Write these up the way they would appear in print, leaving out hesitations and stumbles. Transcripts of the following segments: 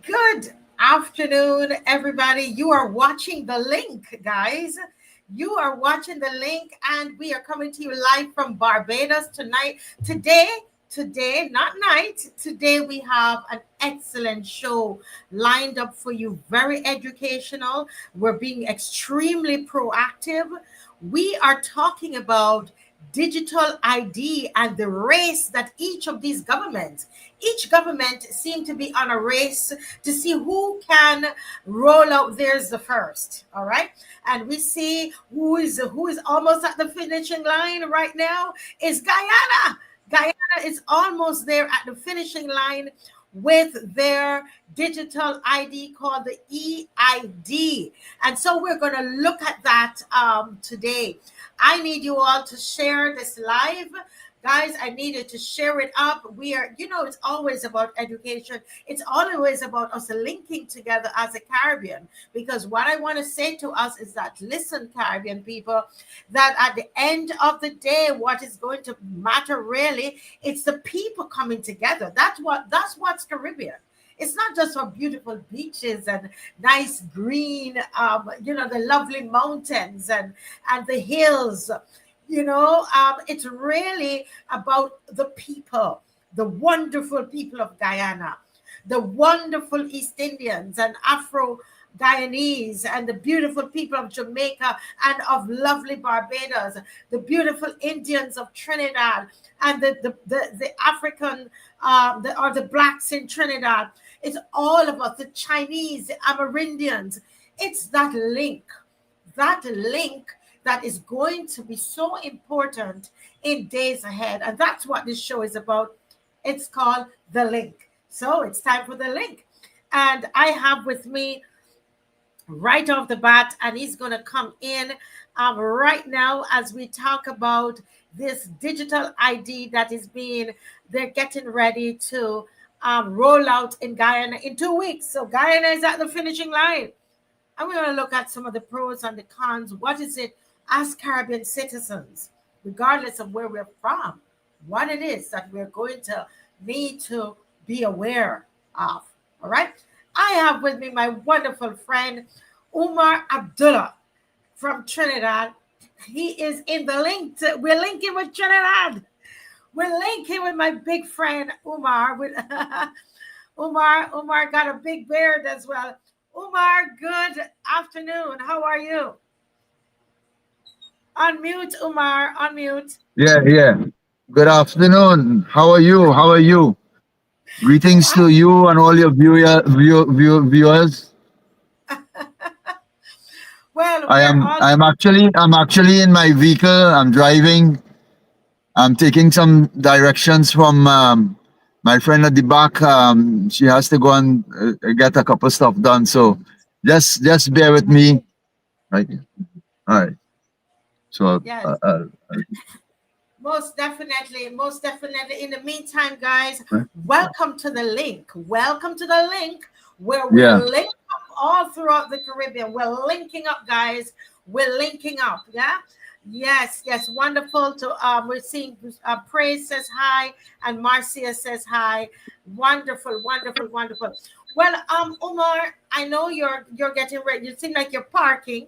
Good afternoon, everybody. You are watching The Link, guys. You are watching The Link, and we are coming to you live from Barbados tonight. Today, not night, today we have an excellent show lined up for you, very educational. We're being extremely proactive. We are talking about digital ID and the race that each government seem to be on a race to see who can roll out theirs the first. All right. And we see who is almost at the finishing line right now is Guyana. Guyana is almost there at the finishing line with their digital ID called the EID. And so we're going to look at that today. I need you all to share this live. Guys, I need you to share it up. It's always about education. It's always about us linking together as a Caribbean. Because what I want to say to us is that, listen, Caribbean people, that at the end of the day, what is going to matter really, it's the people coming together. That's what's Caribbean. It's not just for beautiful beaches and nice green, the lovely mountains and the hills. It's really about the people, the wonderful people of Guyana, the wonderful East Indians and Afro Guyanese, and the beautiful people of Jamaica and of lovely Barbados, the beautiful Indians of Trinidad, and the African or the blacks in Trinidad. It's all of us, the Chinese, the Amerindians. It's that link that is going to be so important in days ahead. And that's what this show is about. It's called The Link. So it's time for The Link. And I have with me right off the bat, and he's going to come in right now as we talk about this digital ID that they're getting ready to roll out in Guyana in 2 weeks. So Guyana is at the finishing line. And we're going to look at some of the pros and the cons. What is it as Caribbean citizens, regardless of where we're from, what it is that we're going to need to be aware of? All right. I have with me my wonderful friend, UMAR ABDULLAH from Trinidad. He is in the link. We're linking with Trinidad. We're linking with my big friend, UMAR. Umar got a big beard as well. Umar, good afternoon. How are you? Unmute, Umar. Unmute. Yeah. Good afternoon. How are you? How are you? Greetings to you and all your viewers. Well, I we're am all I'm actually in my vehicle. I'm driving. I'm taking some directions from my friend at the back. She has to go and get a couple stuff done. So just bear with me. Right. All right. So yes, most definitely, most definitely. In the meantime, guys, welcome to the link. Welcome to the link where we're yeah. linked up all throughout the Caribbean. We're linking up, guys. We're linking up. Yeah. Yes, wonderful. We're seeing Praise says hi and Marcia says hi. Wonderful, wonderful, wonderful. Well, Omar, I know you're getting ready. You seem like you're parking.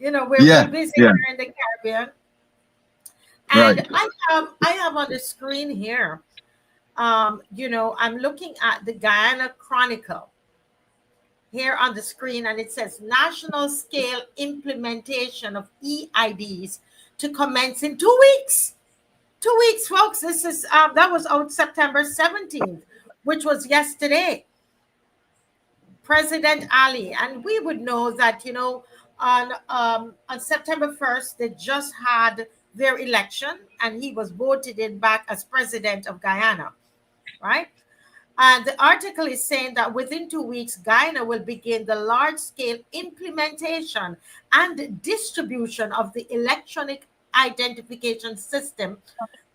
We're real Yeah. busy Yeah. here in the Caribbean. And Right. I have on the screen here, I'm looking at the Guyana Chronicle here on the screen, and it says national scale implementation of EIDs to commence in 2 weeks. 2 weeks, folks. This is that was out September 17th, which was yesterday. President Ali, and we would know that on September 1st they just had their election, and he was voted in back as president of Guyana, right? And the article is saying that within 2 weeks, Guyana will begin the large scale implementation and distribution of the electronic identification system.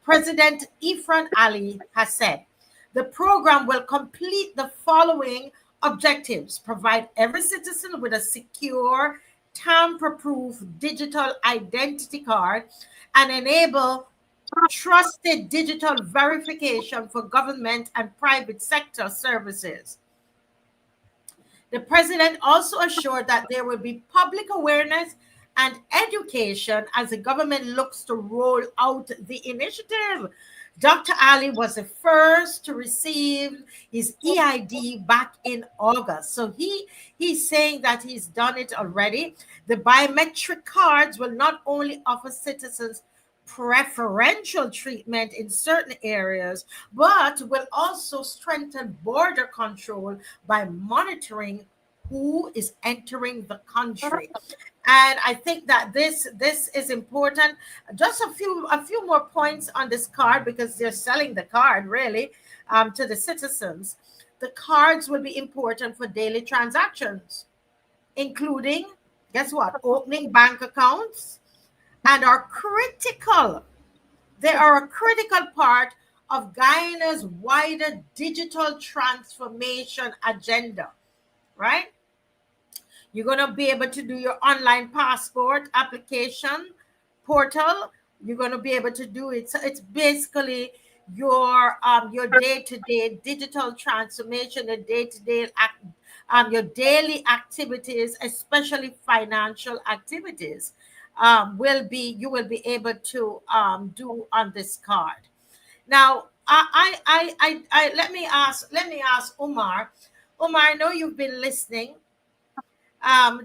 President Ifran Ali has said the program will complete the following objectives: provide every citizen with a secure, tamper proof digital identity card, and enable trusted digital verification for government and private sector services. The president also assured that there will be public awareness and education as the government looks to roll out the initiative. Dr. Ali was the first to receive his EID back in August. So he's saying that he's done it already. The biometric cards will not only offer citizens preferential treatment in certain areas, but will also strengthen border control by monitoring who is entering the country. And I think that this is important. Just a few more points on this card, because they're selling the card really to the citizens. The cards will be important for daily transactions, including, guess what, opening bank accounts, and are critical. They are a critical part of Guyana's wider digital transformation agenda, right? You're going to be able to do your online passport application portal. You're going to be able to do it. So it's basically your day-to-day digital transformation, your daily activities, especially financial activities, you will be able to do on this card. Now, let me ask Umar. Umar, I know you've been listening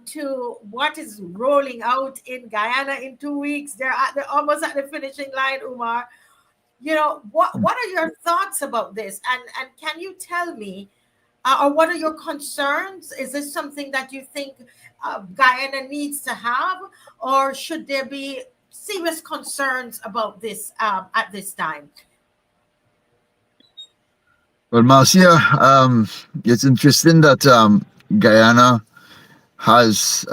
to what is rolling out in Guyana in 2 weeks. They're almost at the finishing line, Umar. What are your thoughts about this? And can you tell me, or what are your concerns? Is this something that you think Guyana needs to have, or should there be serious concerns about this at this time? Well, Marcia, it's interesting that Guyana has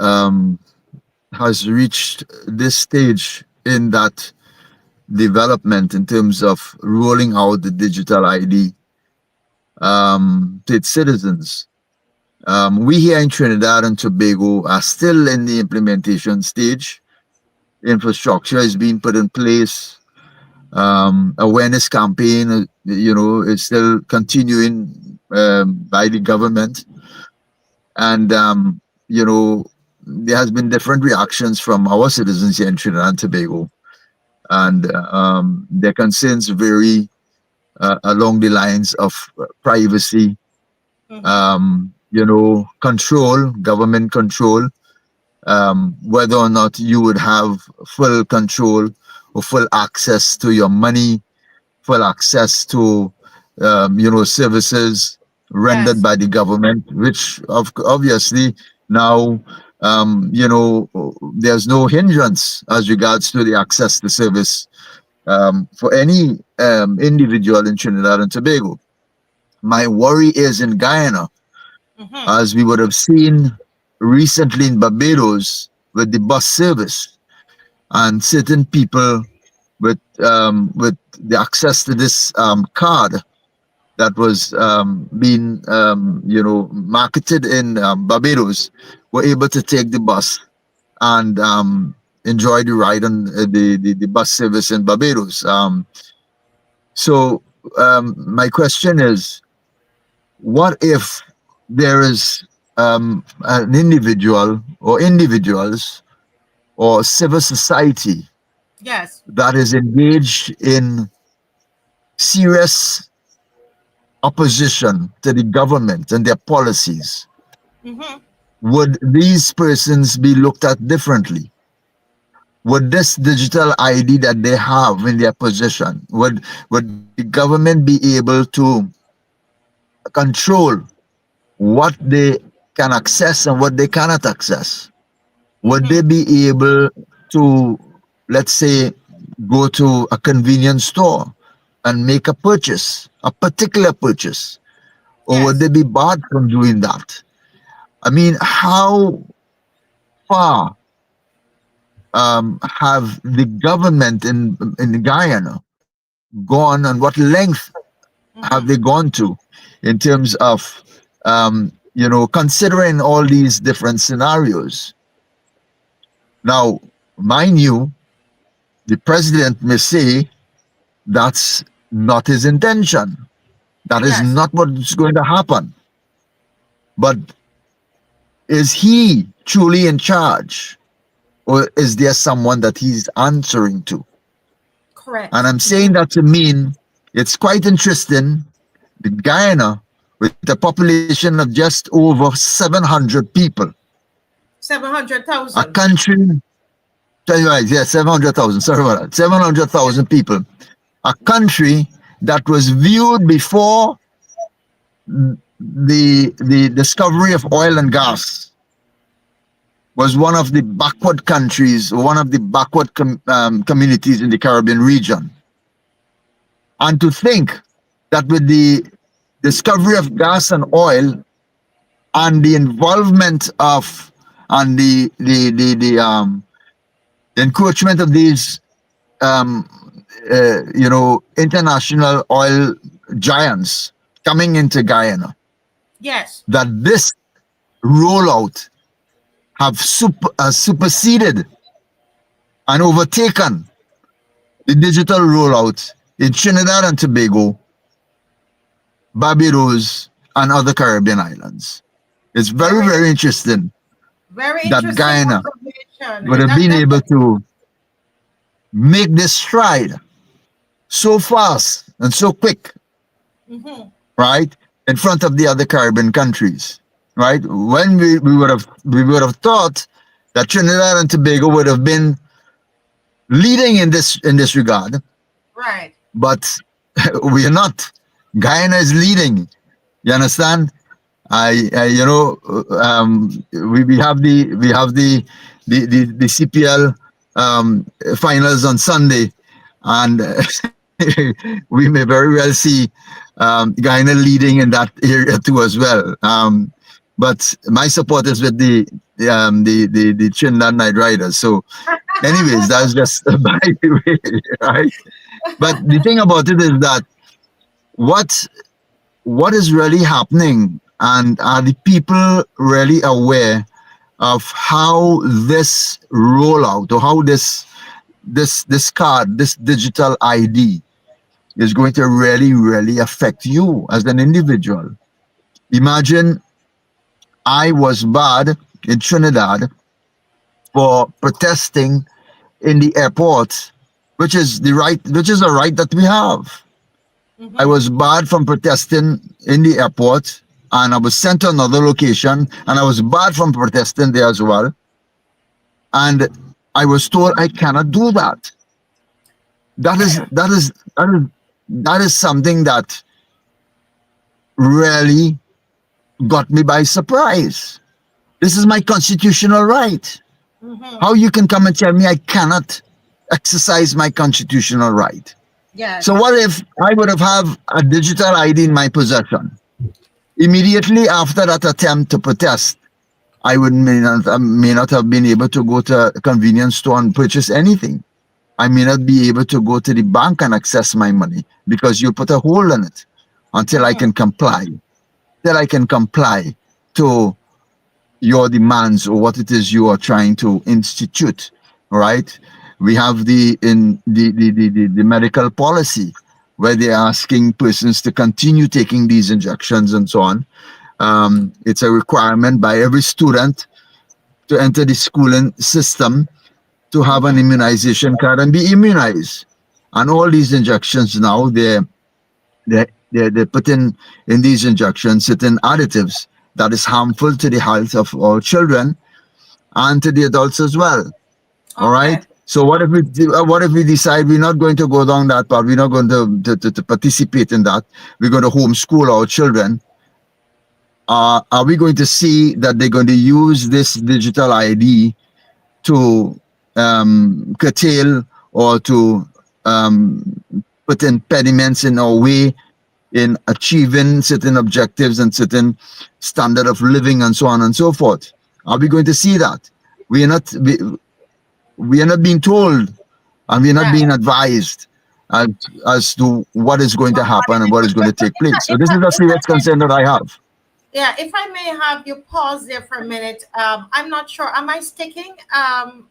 reached this stage in that development in terms of rolling out the digital ID to its citizens. We here in Trinidad and Tobago are still in the implementation stage. Infrastructure is being put in place. Awareness campaign, is still continuing by the government, and there has been different reactions from our citizens here in Trinidad and Tobago, and their concerns vary along the lines of privacy, Mm-hmm. control, government control, whether or not you would have full control or full access to your money, full access to services rendered Yes. by the government, which obviously now there's no hindrance as regards to the access to service for any individual in Trinidad and Tobago. My worry is in Guyana, Mm-hmm. as we would have seen recently in Barbados with the bus service, and certain people with the access to this card that was being marketed in Barbados were able to take the bus and enjoy the ride on the bus service in Barbados. So my question is, what if there is an individual or individuals or civil society Yes. that is engaged in serious opposition to the government and their policies? Mm-hmm. Would these persons be looked at differently? Would this digital ID that they have in their possession, would the government be able to control what they can access and what they cannot access? Would they Mm-hmm. be able to, let's say, go to a convenience store and make a purchase, a particular purchase? Or would Yes. they be barred from doing that? I mean, how far have the government in Guyana gone, and what length have Mm-hmm. they gone to in terms of considering all these different scenarios? Now, mind you, the president may say that's not his intention. That is Yes. not what's going to happen. But is he truly in charge, or is there someone that he's answering to? And Correct. I'm saying that to mean it's quite interesting that Guyana, with a population of just over 700 people, a 700,000. country, right, yeah, 700,000, sorry about that, Yeah. 700,000 people, a country that was viewed before the discovery of oil and gas was one of the backward countries, one of the backward communities in the Caribbean region. And to think that with the discovery of gas and oil and the involvement of and the encroachment of these um, international oil giants coming into Guyana, Yes. that this rollout have superseded and overtaken the digital rollout in Trinidad and Tobago, Barbados, and other Caribbean islands. It's very, Very, very interesting very that interesting Guyana observation. would And have been able to make this stride so fast and so quick, mhm. right, in front of the other Caribbean countries, right? When we would have thought that Trinidad and Tobago would have been leading in this regard, Right. but we are not. Guyana is leading. You understand? I we have the CPL finals on Sunday, and we may very well see Guyana leading in that area too as well. But my support is with the Trinidad Night Riders. So, anyways, that's just by the way, right? But the thing about it is that what what is really happening, and are the people really aware of how this rollout, or how this card, this digital ID, is going to really, really affect you as an individual? Imagine I was barred in Trinidad for protesting in the airport, which is a right that we have. I Mhm. was barred from protesting in the airport, and I was sent to another location, and I was barred from protesting there as well. And I was told I cannot do that. That is that is that is that is something that really got me by surprise. This is my constitutional right. Mhm. How you can come and tell me I cannot exercise my constitutional right? So Yes. what if I would have a digital ID in my possession? Immediately after that attempt to protest, I may not have been able to go to a convenience store and purchase anything. I may not be able to go to the bank and access my money because you put a hold on it until I Mhm. can comply. Till I can comply to your demands or what it is you are trying to institute. Right? We have the medical policy where they're asking persons to continue taking these injections and so on. It's a requirement by every student to enter the schooling system to have an Mhm. immunization card and be immunized. And all these injections now, they put in these injections certain additives that is harmful to the health of all children and to the adults as well. All Okay. right. So what if we decide we're not going to go down that path? We're not going to participate in that. We're going to homeschool our children. Are we going to see that they're going to use this digital ID to curtail or to um, put impediments in our way in achieving certain objectives and certain standard of living and so on and so forth? Are we going to see that? We are not. We are not being told, and we are not Right. being advised as, as to what is going to What happen is and it? what is going But to take if place. So this is a if I serious may, concern that I have. yeah, if I may have you pause there for a minute. I'm not sure. Am I sticking? Are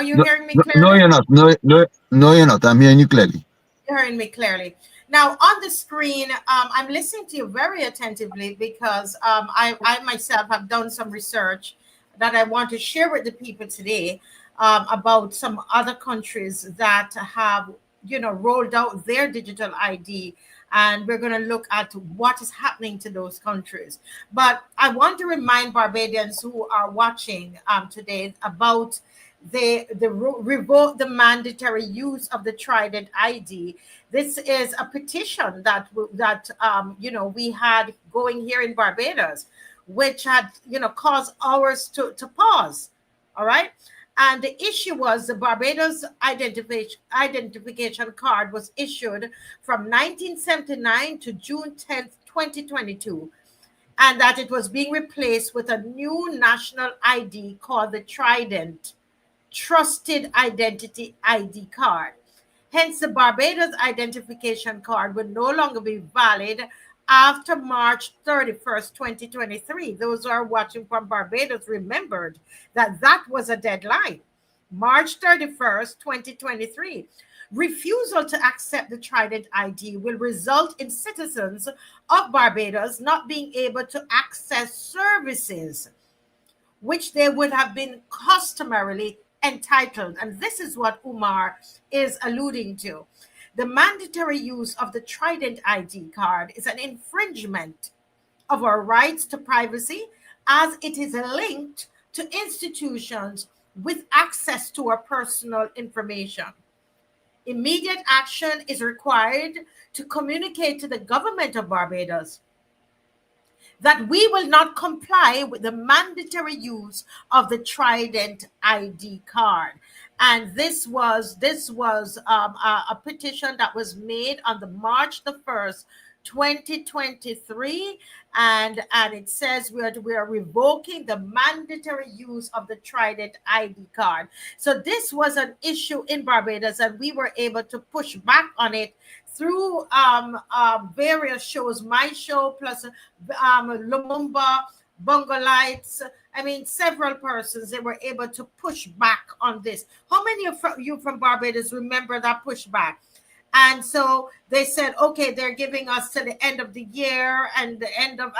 you No, hearing me no, no, clearly? you're not. No, no, no, you're not. I'm hearing you clearly. You're hearing me clearly. Now, on the screen, I'm listening to you very attentively because I myself have done some research that I want to share with the people today about some other countries that have, rolled out their digital ID. And we're going to look at what is happening to those countries. But I want to remind Barbadians who are watching today about revoke the mandatory use of the Trident ID. This is a petition that we had going here in Barbados, which had caused ours to pause. All right. And the issue was the Barbados identification card was issued from 1979 to June 10th, 2022, and that it was being replaced with a new national ID called the Trident Trusted Identity ID card. Hence, the Barbados identification card will no longer be valid after March 31st, 2023. Those who are watching from Barbados remembered that that was a deadline. March 31st, 2023. Refusal to accept the Trident ID will result in citizens of Barbados not being able to access services which they would have been customarily entitled. And this is what UMAR is alluding to. The mandatory use of the Trident ID card is an infringement of our rights to privacy as it is linked to institutions with access to our personal information. Immediate action is required to communicate to the government of Barbados that we will not comply with the mandatory use of the Trident ID card. And this was a petition that was made on the March 2023, and it says we are revoking the mandatory use of the Trident ID card. So this was an issue in Barbados, and we were able to push back on it through various shows, my show plus Lumumba, Bongo Lights. I mean, several persons, they were able to push back on this. How many of you from Barbados remember that pushback? And so they said, okay, they're giving us to the end of the year and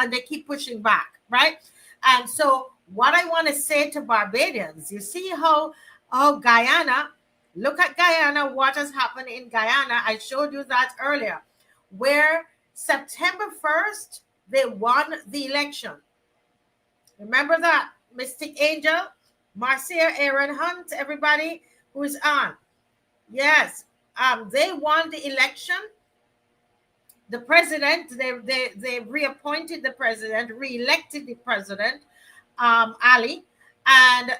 they keep pushing back, right? And so what I want to say to Barbadians, you see how Guyana, look at Guyana, what has happened in Guyana. I showed you that earlier, where September 1st, they won the election. Remember that, Mystic Angel, Marcia, Aaron Hunt, everybody who's on. Yes, they won the election. The president, they reappointed the president, re-elected the president, Ali, and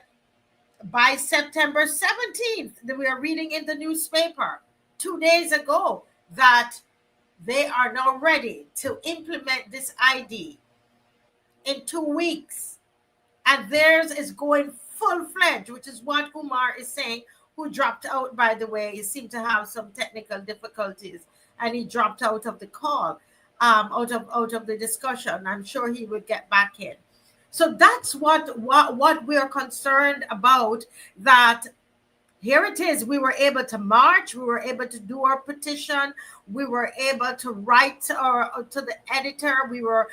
by September 17th, we are reading in the newspaper 2 days ago that they are now ready to implement this ID in 2 weeks. And theirs is going full-fledged, which is what Umar is saying, who dropped out, by the way. He seemed to have some technical difficulties, and he dropped out of the call, out of the discussion. I'm sure he would get back in. So that's what we're concerned about, that here it is. We were able to march. We were able to do our petition. We were able to write to the editor. We were,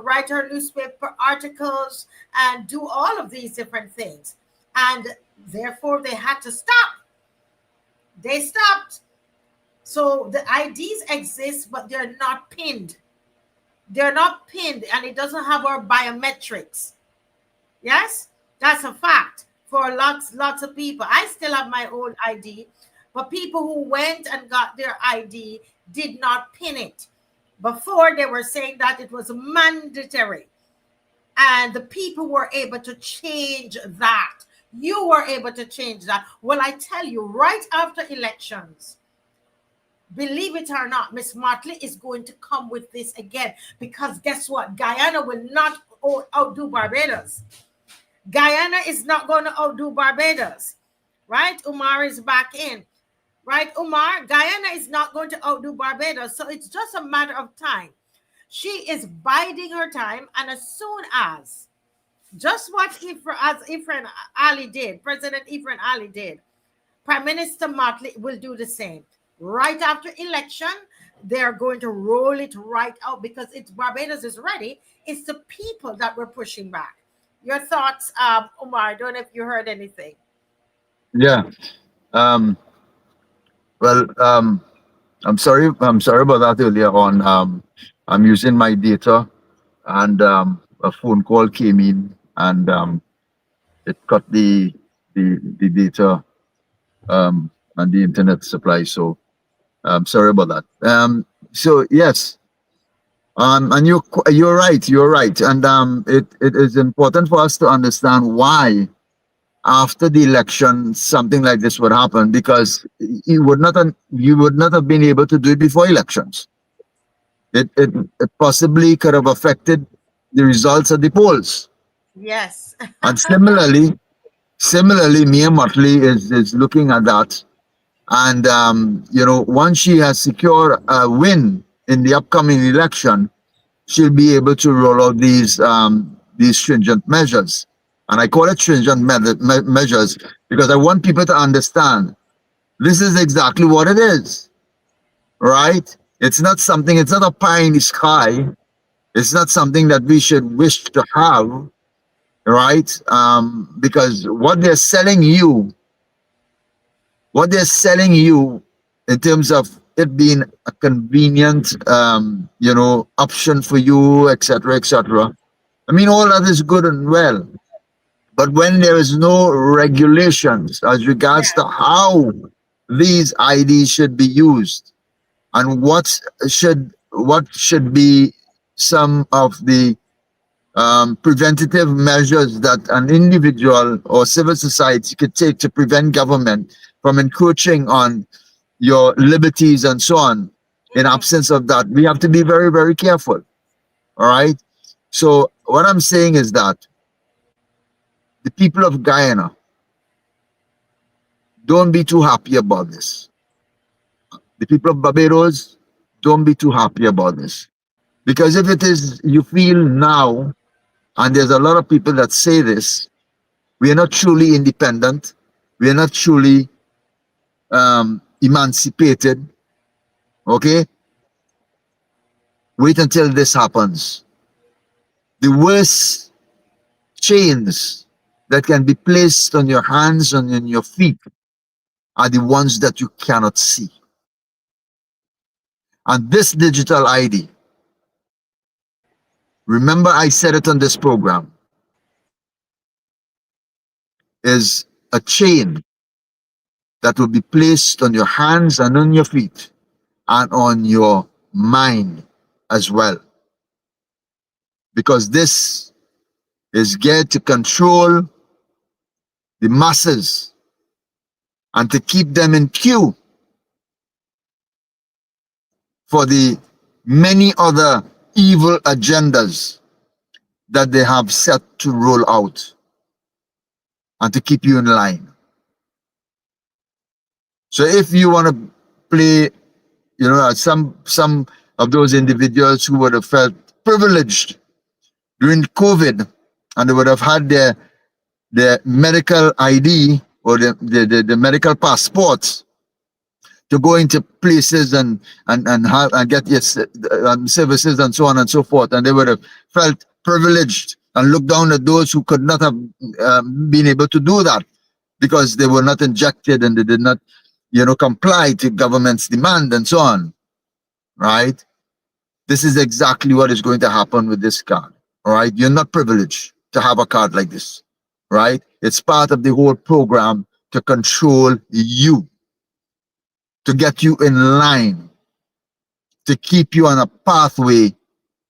write our newspaper articles and do all of these different things. And therefore, they had to stop. They stopped. So the IDs exist, but they're not pinned. They're not pinned, and it doesn't have our biometrics. Yes, that's a fact for lots of people. I still have my old ID, but people who went and got their ID did not pin it. Before, they were saying that it was mandatory, and the people were able to change that. You were able to change that. Well, I tell you, right after elections, believe it or not, Miss Martley is going to come with this again, because guess what? Guyana will not outdo Barbados. Guyana is not going to outdo Barbados, right? Umar is back in, right? Umar, Guyana is not going to outdo Barbados, so it's just a matter of time. She is biding her time, and as soon as, just what Ifran Ali did, President Ifran Ali did, Prime Minister Motley will do the same. Right after election, they're going to roll it right out because it's Barbados is ready. It's the people that we're pushing back. Your thoughts, Omar? I don't know if you heard anything. Yeah. Um, well, I'm sorry about that earlier on. I'm using my data, and a phone call came in, and it cut the data and the internet supply. So sorry about that. So yes, and you're right. You're right, and it is important for us to understand why after the election something like this would happen, because you would not have been able to do it before elections. It possibly could have affected the results of the polls. Yes. And similarly, Mia Motley is looking at that. And, once she has secured a win in the upcoming election, she'll be able to roll out these stringent measures. And I call it stringent measures because I want people to understand this is exactly what it is, right? It's not a pie in the sky. It's not something that we should wish to have, right? Because what they're selling you in terms of it being a convenient, option for you, etc., etc. I mean, all that is good and well, but when there is no regulations as regards to Yes. how these IDs should be used and what should be some of the preventative measures that an individual or civil society could take to prevent government from encroaching on your liberties and so on. In absence of that, we have to be very, very careful. All right. So what I'm saying is that the people of Guyana, don't be too happy about this. The people of Barbados, don't be too happy about this. Because if it is you feel now, and there's a lot of people that say this, we are not truly independent, we are not truly emancipated. Okay, wait until this happens. The worst chains that can be placed on your hands and on your feet are the ones that you cannot see. And this digital ID, remember I said it on this program, is a chain that will be placed on your hands and on your feet and on your mind as well. Because this is geared to control the masses and to keep them in queue for the many other evil agendas that they have set to roll out and to keep you in line. So if you want to play, some of those individuals who would have felt privileged during COVID and they would have had their medical ID or the medical passports to go into places and get your services and so on and so forth, and they would have felt privileged and looked down at those who could not have been able to do that because they were not injected and they did not, comply to government's demand and so on. Right? This is exactly what is going to happen with this card. All right, you're not privileged to have a card like this. Right? It's part of the whole program to control you, to get you in line, to keep you on a pathway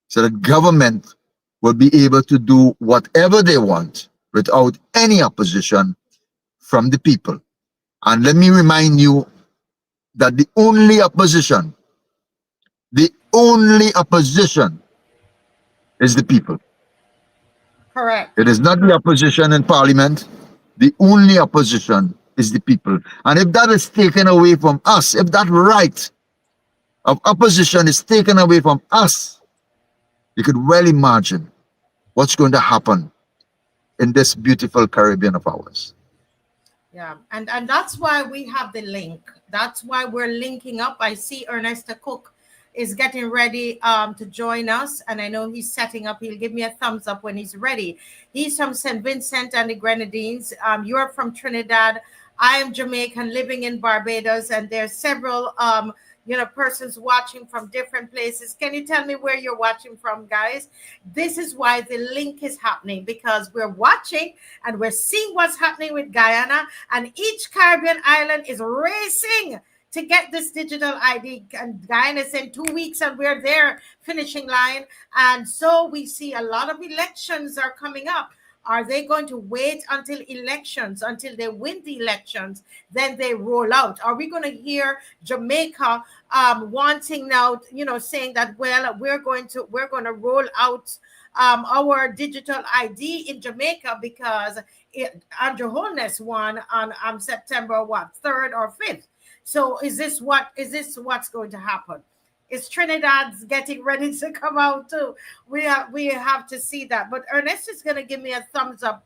so that government will be able to do whatever they want without any opposition from the people. And let me remind you that the only opposition is the people. Correct. It is not the opposition in parliament. The only opposition is the people. And if that is taken away from us, if that right of opposition is taken away from us, you could well imagine what's going to happen in this beautiful Caribbean of ours. Yeah, and that's why we have the link. That's why we're linking up. I see Ernesta Cook is getting ready to join us, and I know he's setting up. He'll give me a thumbs up when he's ready. He's from St. Vincent and the Grenadines. You're from Trinidad. I am Jamaican, living in Barbados, and there's several persons watching from different places. Can you tell me where you're watching from, guys? This is why the link is happening, because we're watching and we're seeing what's happening with Guyana, and each Caribbean island is racing to get this digital ID. And Guyana is in 2 weeks, and we're there, finishing line. And so we see a lot of elections are coming up. Are they going to wait until elections, until they win the elections, then they roll out? Are we going to hear Jamaica wanting now, saying that, well, we're going to roll out our digital ID in Jamaica because Andrew Holness won on September 3rd or 5th. So is this what's going to happen? Is Trinidad's getting ready to come out too? We have to see that. But Ernest is going to give me a thumbs up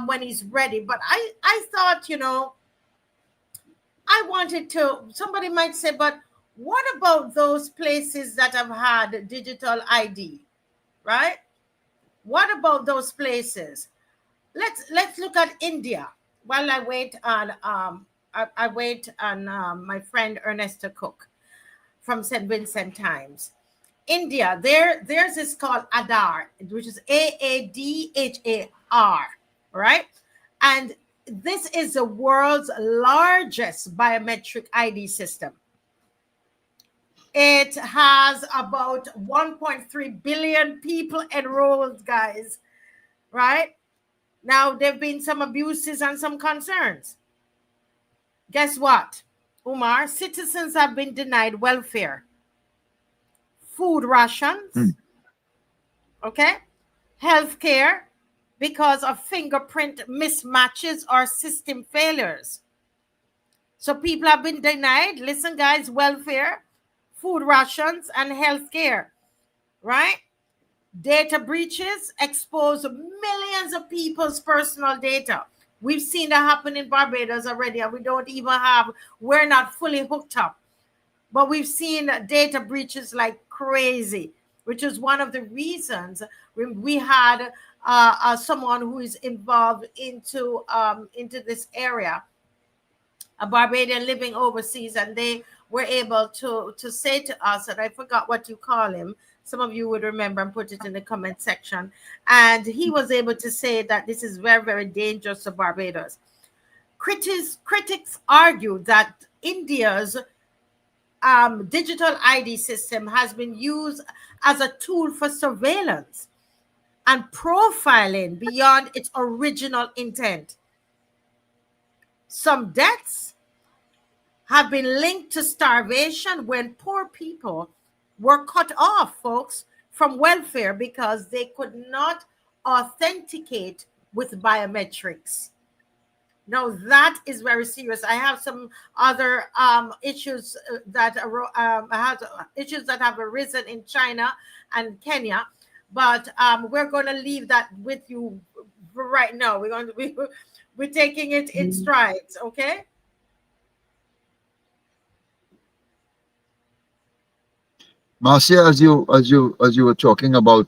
when he's ready. But I thought, I wanted to. Somebody might say, but what about those places that have had digital ID, right? What about those places? Let's look at India while I wait on my friend Ernesto Cook from St. Vincent Times. India, there's this called Aadhaar, which is AADHAR, right? And this is the world's largest biometric ID system. It has about 1.3 billion people enrolled, guys, right? Now, there have been some abuses and some concerns. Guess what, Umar? Citizens have been denied welfare, food rations, okay, healthcare, because of fingerprint mismatches or system failures. So people have been denied, listen, guys, welfare, food rations, and healthcare, right? Data breaches expose millions of people's personal data. We've seen that happen in Barbados already, and we're not fully hooked up. But we've seen data breaches like crazy, which is one of the reasons we had someone who is involved into this area, a Barbadian living overseas, and they were able to say to us, and I forgot what you call him. Some of you would remember and put it in the comment section. And he was able to say that this is very, very dangerous to Barbados. Critics argue that India's digital ID system has been used as a tool for surveillance and profiling beyond its original intent. Some deaths have been linked to starvation when poor people were cut off, folks, from welfare because they could not authenticate with biometrics. Now, that is very serious. I have some other issues that have arisen in China and Kenya, but we're going to leave that with you right now. We're taking it in strides, okay? Marcia, as you were talking about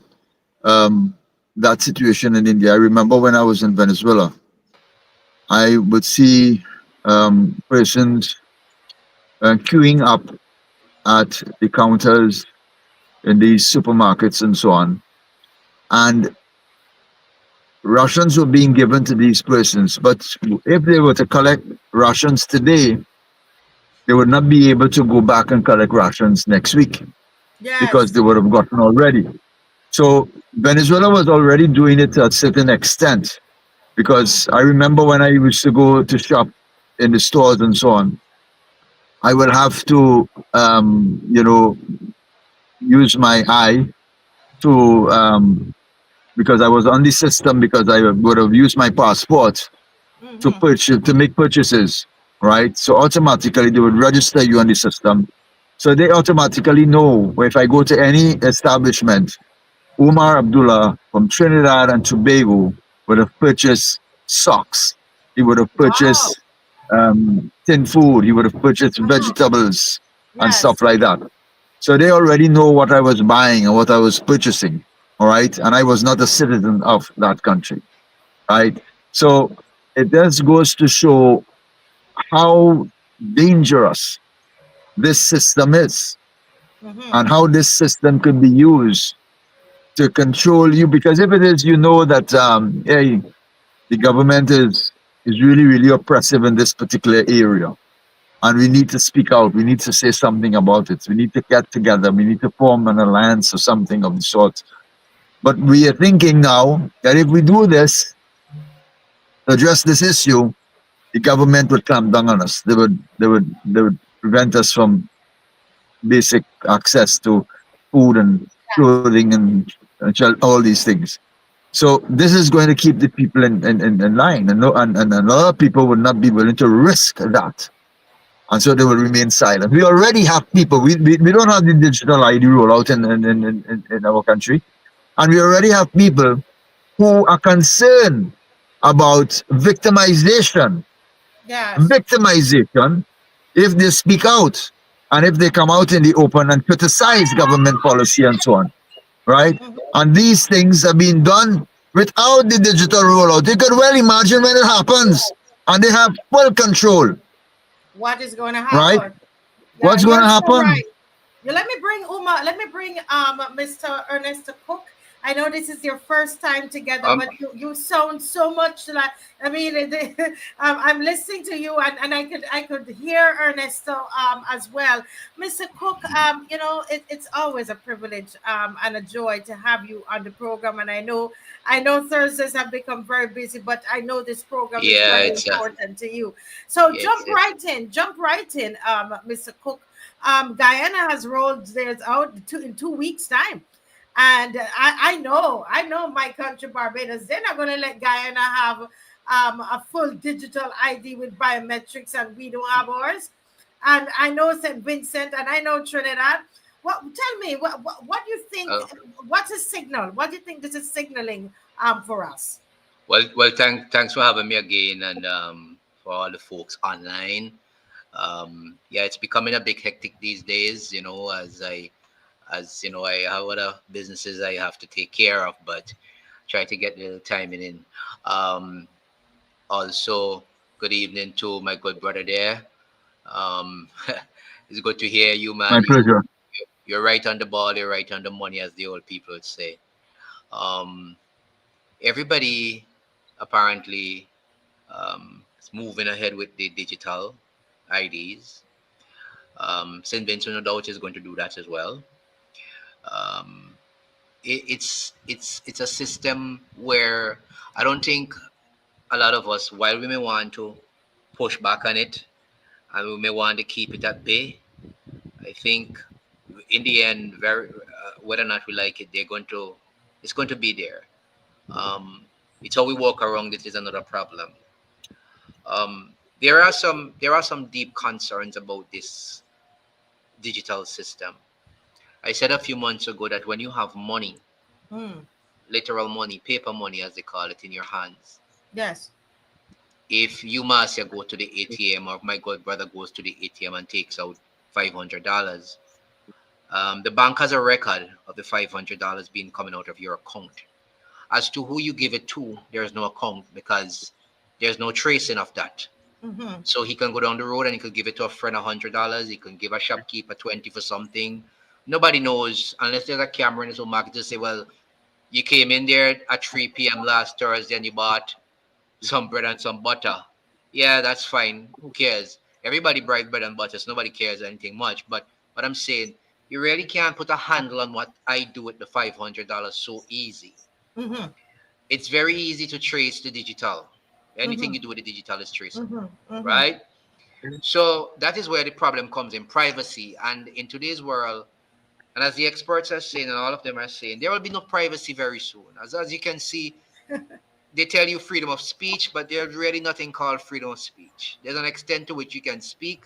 that situation in India, I remember when I was in Venezuela, I would see persons queuing up at the counters in these supermarkets and so on, and rations were being given to these persons. But if they were to collect rations today, they would not be able to go back and collect rations next week. Yes. Because they would have gotten already. So Venezuela was already doing it to a certain extent, because I remember when I used to go to shop in the stores and so on, I would have to, use my eye to, because I was on the system, because I would have used my passport to make purchases, right? So automatically they would register you on the system. So they automatically know if I go to any establishment, Umar Abdullah from Trinidad and Tobago would have purchased socks. He would have purchased tin food. He would have purchased vegetables and stuff like that. So they already know what I was buying and what I was purchasing. All right. And I was not a citizen of that country. Right. So it just goes to show how dangerous this system is Mm-hmm. and how this system could be used to control you. Because if it is, you know that hey, the government is really, really oppressive in this particular area. And we need to speak out. We need to say something about it. We need to get together. We need to form an alliance or something of the sort. But we are thinking now that if we do this, to address this issue, the government would clamp down on us. They would prevent us from basic access to food and clothing and all these things. So this is going to keep the people in line, and, and a lot of people would not be willing to risk that, and so they will remain silent. We already have people. We don't have the digital ID rollout in our country, and we already have people who are concerned about victimization. Yes. Victimization if they speak out and if they come out in the open and criticize government policy and so on, right? Mhm. And these things are being done without the digital rollout. You could well imagine when it happens and they have full control, What is going to right? happen? Yeah, What's going you're to so happen? right. You let me bring Uma. Let me bring Mr. Ernesto Cook. I know this is your first time together, Um, but you sound so much like. I mean, I'm listening to you, and I could hear Ernesto as well, Mr. Cook. It's always a privilege and a joy to have you on the program, and I know Thursdays have become very busy, but I know this program is yeah, very it's important to you. So yes, jump yes. right in, Mr. Cook. Guyana has rolled theirs out in 2 weeks' time. And I know my country, Barbados, they're not going to let Guyana have a full digital ID with biometrics, and we don't have ours. And I know St. Vincent, and I know Trinidad. Tell me, what do you think? Uh, What's a signal? What do you think this is signaling for us? thanks for having me again, and for all the folks online. Yeah, it's becoming a big hectic these days. As you know, I have other businesses I have to take care of, but try to get the timing in. Um, Also, good evening to my good brother there. Um, it's good to hear you, My man. pleasure. You're right on the ball. You're right on the money, as the old people would say. Um, Everybody apparently is moving ahead with the digital IDs. St. Vincent, no doubt, is going to do that as well. Um, it's a system where I don't think a lot of us, while we may want to push back on it and we may want to keep it at bay, I think in the end, very whether or not we like it, it's going to be there. Um, it's how we walk around it is another problem. There are some deep concerns about this digital system. I said a few months ago that when you have money, Hmm. literal money, paper money as they call it, in your hands, Yes. if you, Marcia, go to the ATM, or my god brother goes to the ATM and takes out $500, the bank has a record of the $500 being coming out of your account. As to who you give it to, there's no account because there's no tracing of that. Mm-hmm. So he can go down the road and he could give it to a friend $100. He can give a shopkeeper 20 for something. Nobody knows unless there's a camera in his own market to say, well, you came in there at 3 p.m. last Thursday and you bought some bread and some butter. Yeah, that's fine. Who cares? Everybody buys bread and butter, so nobody cares anything much. But what I'm saying, you really can't put a handle on what I do with the $500 so easy. Mm-hmm. It's very easy to trace the digital. Mm-hmm. Anything you do with the digital is traceable, Mm-hmm. Mm-hmm. right? So that is where the problem comes in privacy. And in today's world, and as the experts are saying, and all of them are saying, there will be no privacy very soon. As you can see, they tell you freedom of speech, but there's really nothing called freedom of speech. There's an extent to which you can speak,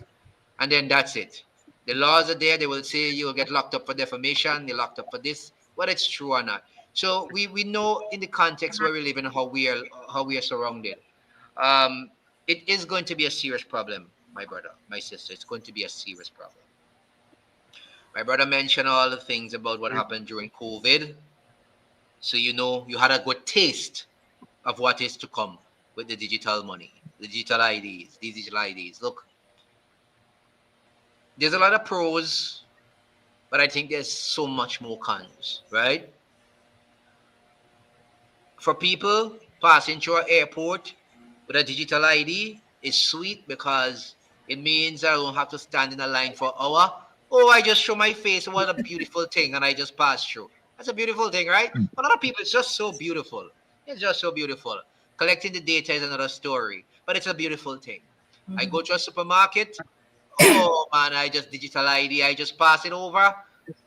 and then that's it. The laws are there. They will say you'll get locked up for defamation, you're locked up for this, whether it's true or not. So we know in the context where we live and how we are surrounded. Um, it is going to be a serious problem, my brother, my sister. It's going to be a serious problem. My brother mentioned all the things about what happened during COVID. So you know you had a good taste of what is to come with the digital money, the digital IDs, these digital IDs. Look, there's a lot of pros, but I think there's so much more cons, right? For people passing through an airport with a digital ID is sweet because it means I don't have to stand in a line for an hour. Oh, I just show my face. What a beautiful thing. And I just pass through. That's a beautiful thing, right? For a lot of people, it's just so beautiful. It's just so beautiful. Collecting the data is another story, but it's a beautiful thing. I Mhm. go to a supermarket. Oh man, I just digital ID. I just pass it over.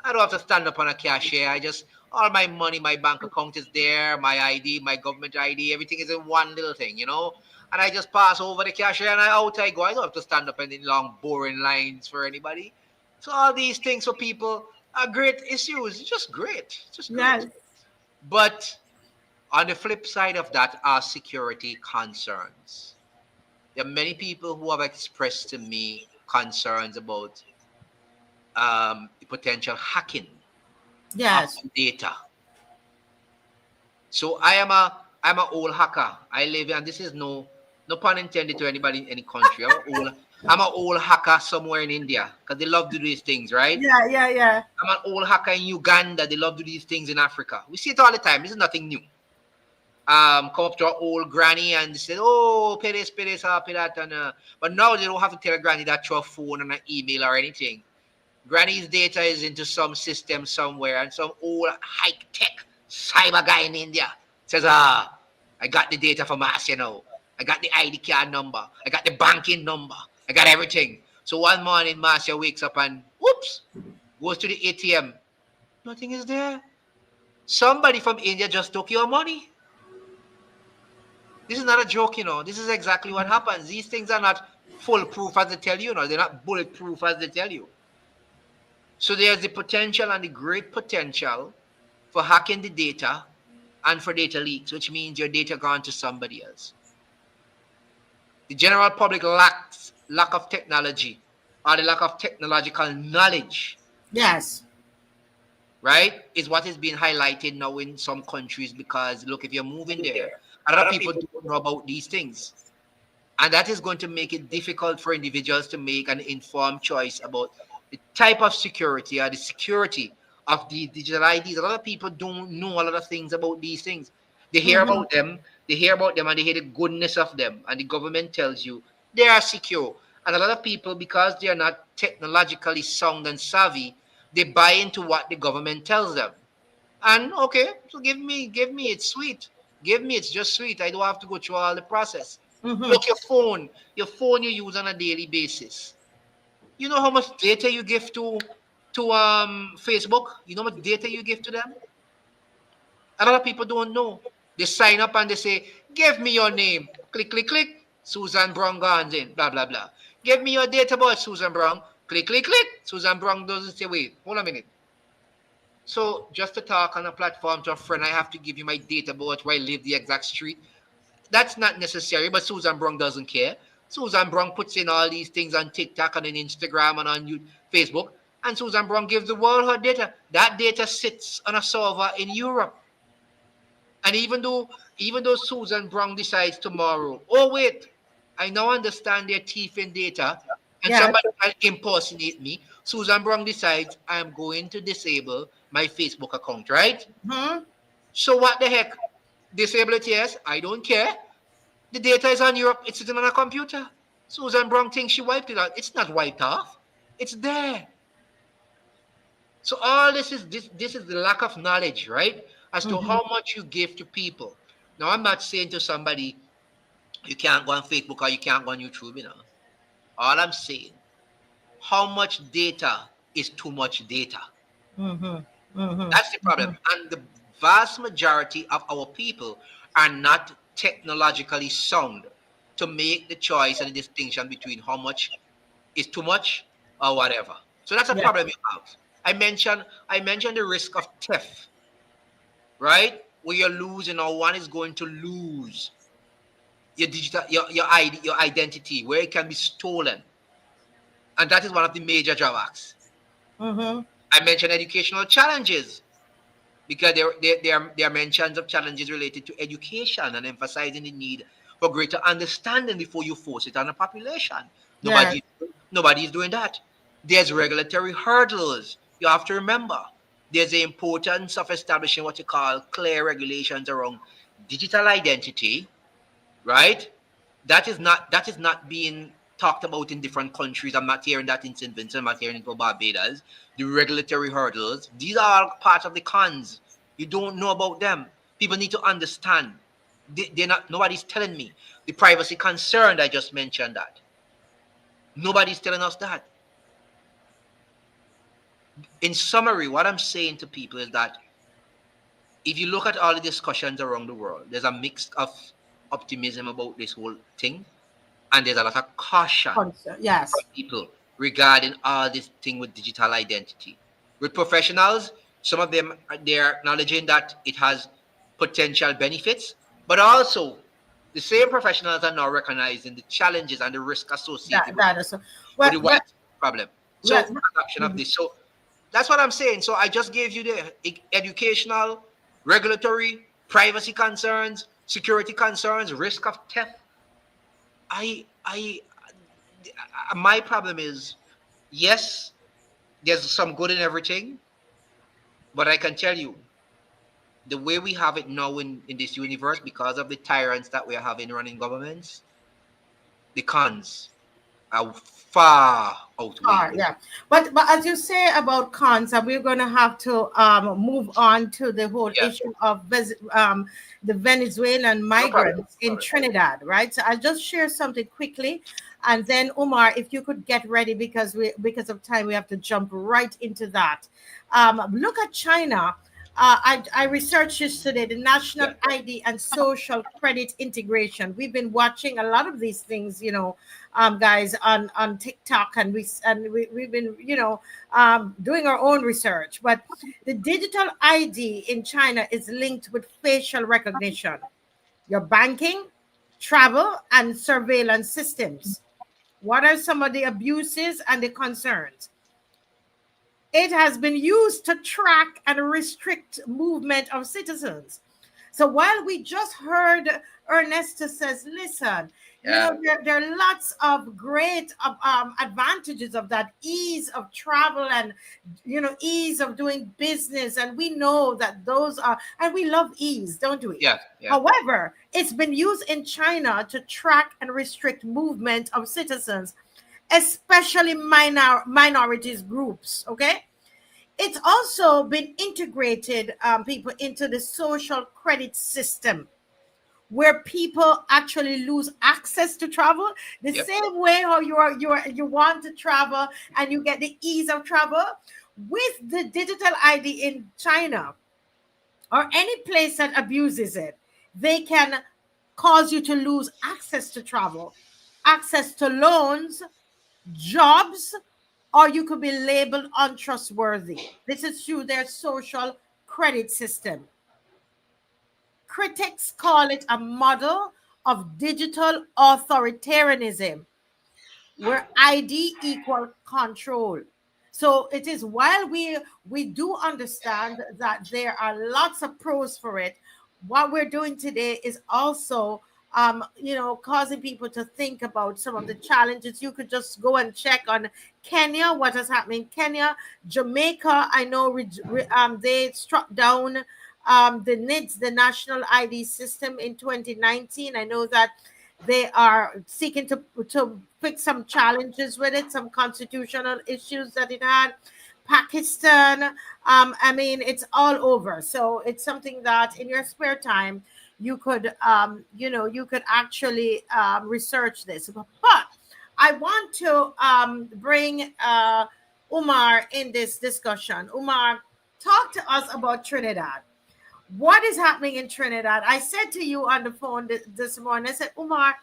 I don't have to stand up on a cashier. I just all my money, my bank account is there, my ID, my government ID, everything is in one little thing, you know. And I just pass over the cashier and out I go. I don't have to stand up in any long, boring lines for anybody. So all these things for people are great issues. It's just great. It's just great. Yes. But on the flip side of that are security concerns. There are many people who have expressed to me concerns about the potential hacking of Yes. data. So I'm a old hacker. I live and this is no pun intended to anybody in any country. I'm an old hacker somewhere in India because they love to do these things, right? Yeah, yeah, yeah. I'm an old hacker in Uganda. They love to do these things in Africa. We see it all the time. This is nothing new. Come up to our old granny and say, "Oh, pay this, pay that," and but now they don't have to tell a granny that through a phone and an email or anything. Granny's data is into some system somewhere, and some old high tech cyber guy in India says, I got the data for Marcia now. I got the ID card number. I got the banking number. I got everything." So one morning, Marcia wakes up and whoops, goes to the ATM. Nothing is there. Somebody from India just took your money. This is not a joke, you know. This is exactly what happens. These things are not foolproof as they tell you, they're not bulletproof as they tell you. So there's the potential and the great potential for hacking the data and for data leaks, which means your data gone to somebody else. The general public lack of technology or the lack of technological knowledge, Yes. right, is what is being highlighted now in some countries because look, if you're moving there, a lot of people don't know about these things. And that is going to make it difficult for individuals to make an informed choice about the type of security or the security of the digital IDs. A lot of people don't know a lot of things about these things. They hear Mhm. about them, and they hear the goodness of them. And the government tells you they are secure. And a lot of people, because they are not technologically sound and savvy, they buy into what the government tells them. And okay, so give me, it's sweet. Give me, it's just sweet. I don't have to go through all the process. Mhm. Look, your phone you use on a daily basis. You know how much data you give to Facebook? You know how much data you give to them? A lot of people don't know. They sign up and they say, give me your name. Click, click, click. Susan Brown goes in, blah, blah, blah. Give me your date of birth, Susan Brown. Click, click, click. Susan Brown doesn't say, wait, hold a minute. So just to talk on a platform to a friend, I have to give you my date of birth where I live, the exact street. That's not necessary, but Susan Brown doesn't care. Susan Brown puts in all these things on TikTok and on Instagram and on Facebook, and Susan Brown gives the world her data. That data sits on a server in Europe. And even though Susan Brown decides tomorrow, oh wait, I now understand their teeth in data, and Yes. somebody can impersonate me. Susan Brown decides I'm going to disable my Facebook account, right? Mhm. So what the heck? Disable it, yes. I don't care. The data is on Europe. It's sitting on a computer. Susan Brown thinks she wiped it out. It's not wiped off. It's there. So all this is the lack of knowledge, right? As to Mhm. how much you give to people. Now I'm not saying to somebody you can't go on Facebook or you can't go on YouTube, you know. All I'm saying, how much data is too much data? Mhm. Mhm. That's the problem. And the vast majority of our people are not technologically sound to make the choice and the distinction between how much is too much or whatever. So that's a Yeah. problem you have. I mentioned the risk of theft, right? Where you're losing or one is going to lose your digital your ID, your identity, where it can be stolen. And that is one of the major drawbacks. Mhm. I mentioned educational challenges because there are mentions of challenges related to education and emphasizing the need for greater understanding before you force it on a population. Yes. Nobody is doing that. There's regulatory hurdles. You have to remember there's the importance of establishing what you call clear regulations around digital identity, right? That is not being talked about in different countries. I'm not hearing that in St. Vincent. I'm not hearing it for Barbados. The regulatory hurdles. These are all part of the cons. You don't know about them. People need to understand. They're not. Nobody's telling me the privacy concern. I just mentioned that. Nobody's telling us that. In summary, what I'm saying to people is that if you look at all the discussions around the world, there's a mix of optimism about this whole thing, and there's a lot of caution from Yes. people regarding all this thing with digital identity. With professionals, some of them they're acknowledging that it has potential benefits, but also the same professionals are now recognizing the challenges and the risk associated That is so. with Well, the well, white problem. well, So adoption of this. So that's what I'm saying. So I just gave you the educational, regulatory, privacy concerns, security concerns, risk of theft. I my problem is yes, there's some good in everything, but I can tell you the way we have it now in this universe, because of the tyrants that we are having running governments, the cons are far outweighed. yeah. But as you say about cons, we're going to have to move on to the whole Yeah, issue of the Venezuelan no problem. migrants in Trinidad, right? So I'll just share something quickly, and then Umar, if you could get ready because of time, we have to jump right into that. Look at China. I researched yesterday the national Yeah, ID and social credit integration. We've been watching a lot of these things, guys, on TikTok, and we've been, doing our own research. But the digital ID in China is linked with facial recognition, your banking, travel, and surveillance systems. What are some of the abuses and the concerns? It has been used to track and restrict movement of citizens. So while we just heard Ernesto says, listen, yeah, there are lots of great advantages of that ease of travel and, ease of doing business. And we know that those are, and we love ease, don't we? yeah, yeah. However, it's been used in China to track and restrict movement of citizens, especially minorities groups. Okay, it's also been integrated, people, into the social credit system, where people actually lose access to travel the Yep. same way how you want to travel and you get the ease of travel with the digital ID in China or any place that abuses it. They can cause you to lose access to travel, access to loans, jobs, or you could be labeled untrustworthy. This is through their social credit system. Critics call it a model of digital authoritarianism where ID equal control. So it is, while we do understand that there are lots of pros for it, what we're doing today is also causing people to think about some of the challenges. You could just go and check on Kenya, what has happened in Kenya. Jamaica, I know they struck down the NIDS, the National ID System, in 2019. I know that they are seeking to fix some challenges with it, some constitutional issues that it had. Pakistan, I mean, it's all over. So it's something that in your spare time you could, you could actually research this. But I want to bring Umar in this discussion. Umar, talk to us about Trinidad. What is happening in Trinidad? I said to you on the phone this morning, I said, Umar,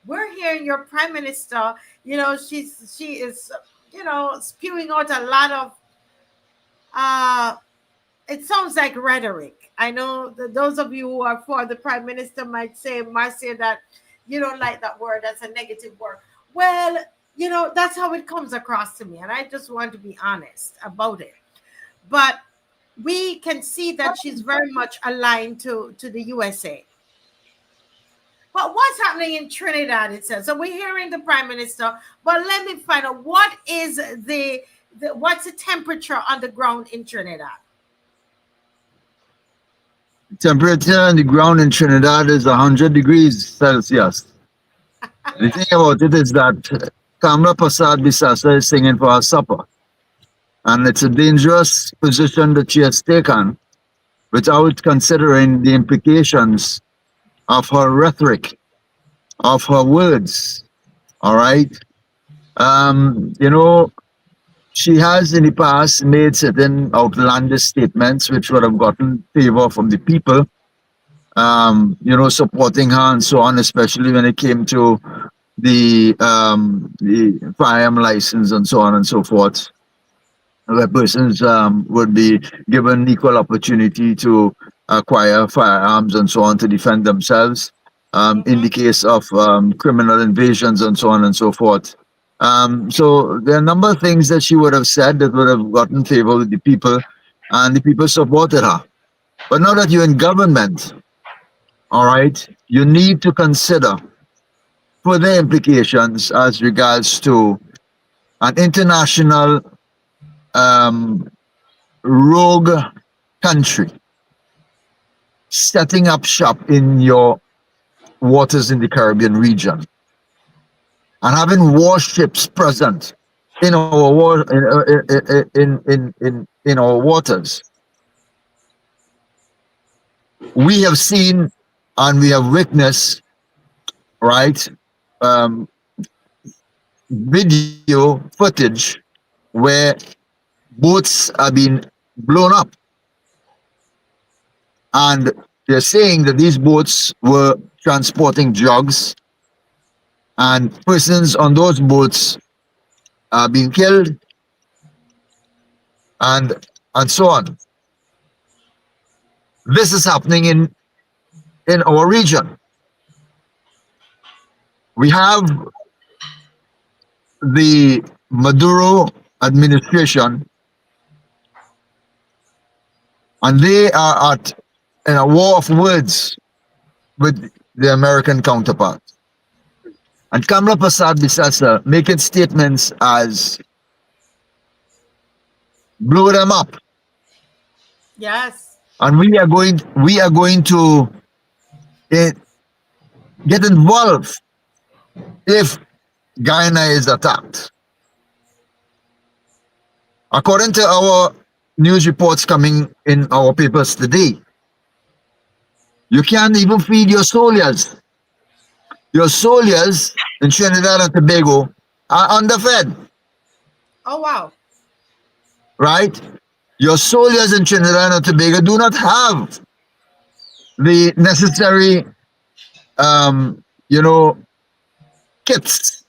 we're hearing your prime minister, she is, spewing out a lot of, it sounds like rhetoric. I know that those of you who are for the prime minister might say, Marcia, that you don't like that word. That's a negative word. Well, that's how it comes across to me. And I just want to be honest about it. but we can see that she's very much aligned to the USA. But what's happening in Trinidad itself? So we're hearing the Prime Minister, but let me find out what is what's the temperature on the ground in Trinidad? Temperature on the ground in Trinidad is 100 degrees Celsius. The thing about it is that Kamla Prasad Bisasa is singing for her supper. And it's a dangerous position that she has taken without considering the implications of her rhetoric, of her words. All right. You know, she has in the past made certain outlandish statements which would have gotten favor from the people, you know, supporting her and so on, especially when it came to the firearm license and so on and so forth, where persons would be given equal opportunity to acquire firearms and so on to defend themselves in the case of criminal invasions and so on and so forth. So there are a number of things that she would have said that would have gotten favor with the people, and the people supported her. But now that you're in government, all right, you need to consider further implications as regards to an international rogue country setting up shop in your waters in the Caribbean region and having warships present in our in our waters. We have seen and we have witnessed, right, video footage where boats are being blown up, and they're saying that these boats were transporting drugs, and persons on those boats are being killed, and so on. This is happening in our region. We have the Maduro administration, and they are in a war of words with the American counterpart. And Kamla Prasad Bisasa making statements as blow them up. Yes. And we are going to get involved if Guyana is attacked. According to our news reports coming in our papers today, you can't even feed your soldiers. Your soldiers in Trinidad and Tobago are underfed. Oh, wow. Right? Your soldiers in Trinidad and Tobago do not have the necessary, you know, kits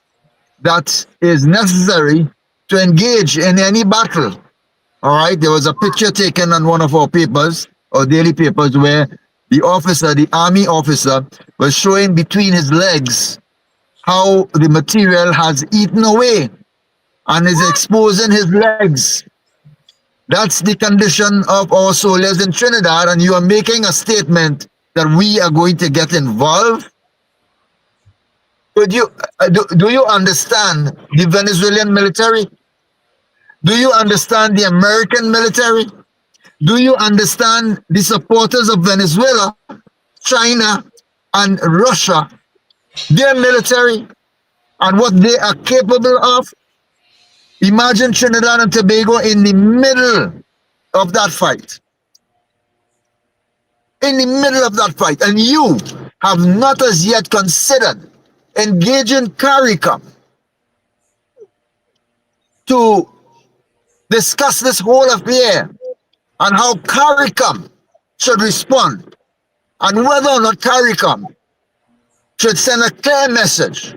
that is necessary to engage in any battle. All right, there was a picture taken on one of our papers, or daily papers, where the officer, the army officer, was showing between his legs how the material has eaten away and is exposing his legs. That's the condition of our soldiers in Trinidad, and you are making a statement that we are going to get involved. Could you do you understand the Venezuelan military? Do you understand the American military? Do you understand the supporters of Venezuela, China, and Russia, their military, and what they are capable of? Imagine Trinidad and Tobago in the middle of that fight. In the middle of that fight. And you have not as yet considered engaging CARICOM to discuss this whole affair and how CARICOM should respond, and whether or not CARICOM should send a clear message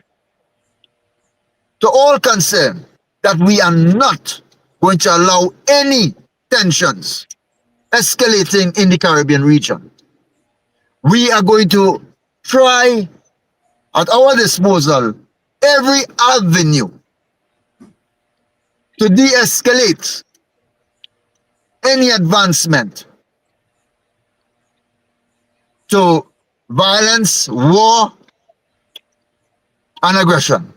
to all concerned that we are not going to allow any tensions escalating in the Caribbean region. We are going to try at our disposal every avenue to de-escalate any advancement to violence, war, and aggression.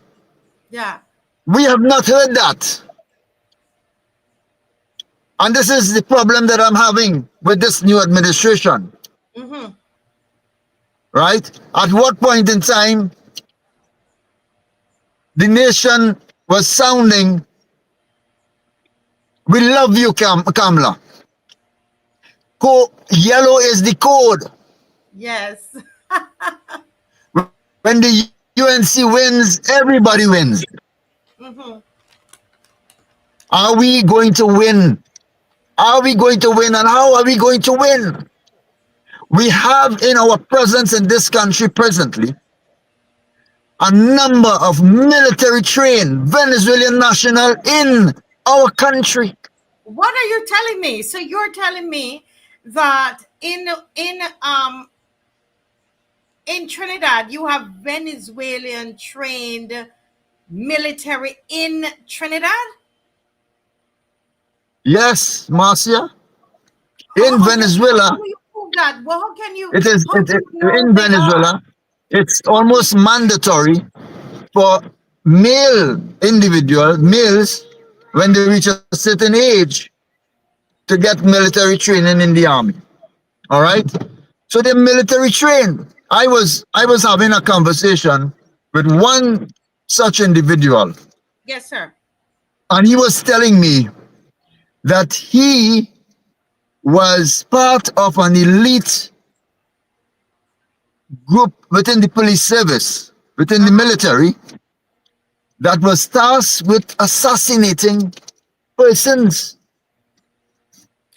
Yeah. We have not heard that. And this is the problem that I'm having with this new administration, Mm-hmm. right? At what point in time the nation was sounding, we love you, Kamla. Yellow is the code. Yes. When the UNC wins, everybody wins. Mm-hmm. Are we going to win? Are we going to win? And how are we going to win? We have in our presence in this country presently a number of military trained Venezuelan national in our country. What are you telling me? So you're telling me that in Trinidad you have Venezuelan trained military in Trinidad? Yes, Marcia. In Venezuela, How do you prove that? Well, how can you? it is How do you know in they are? Venezuela, it's almost mandatory for males, when they reach a certain age, to get military training in the army. All right? So they're military trained. I was having a conversation with one such individual, Yes, sir. and he was telling me that he was part of an elite group within the police service, within the military, that was tasked with assassinating persons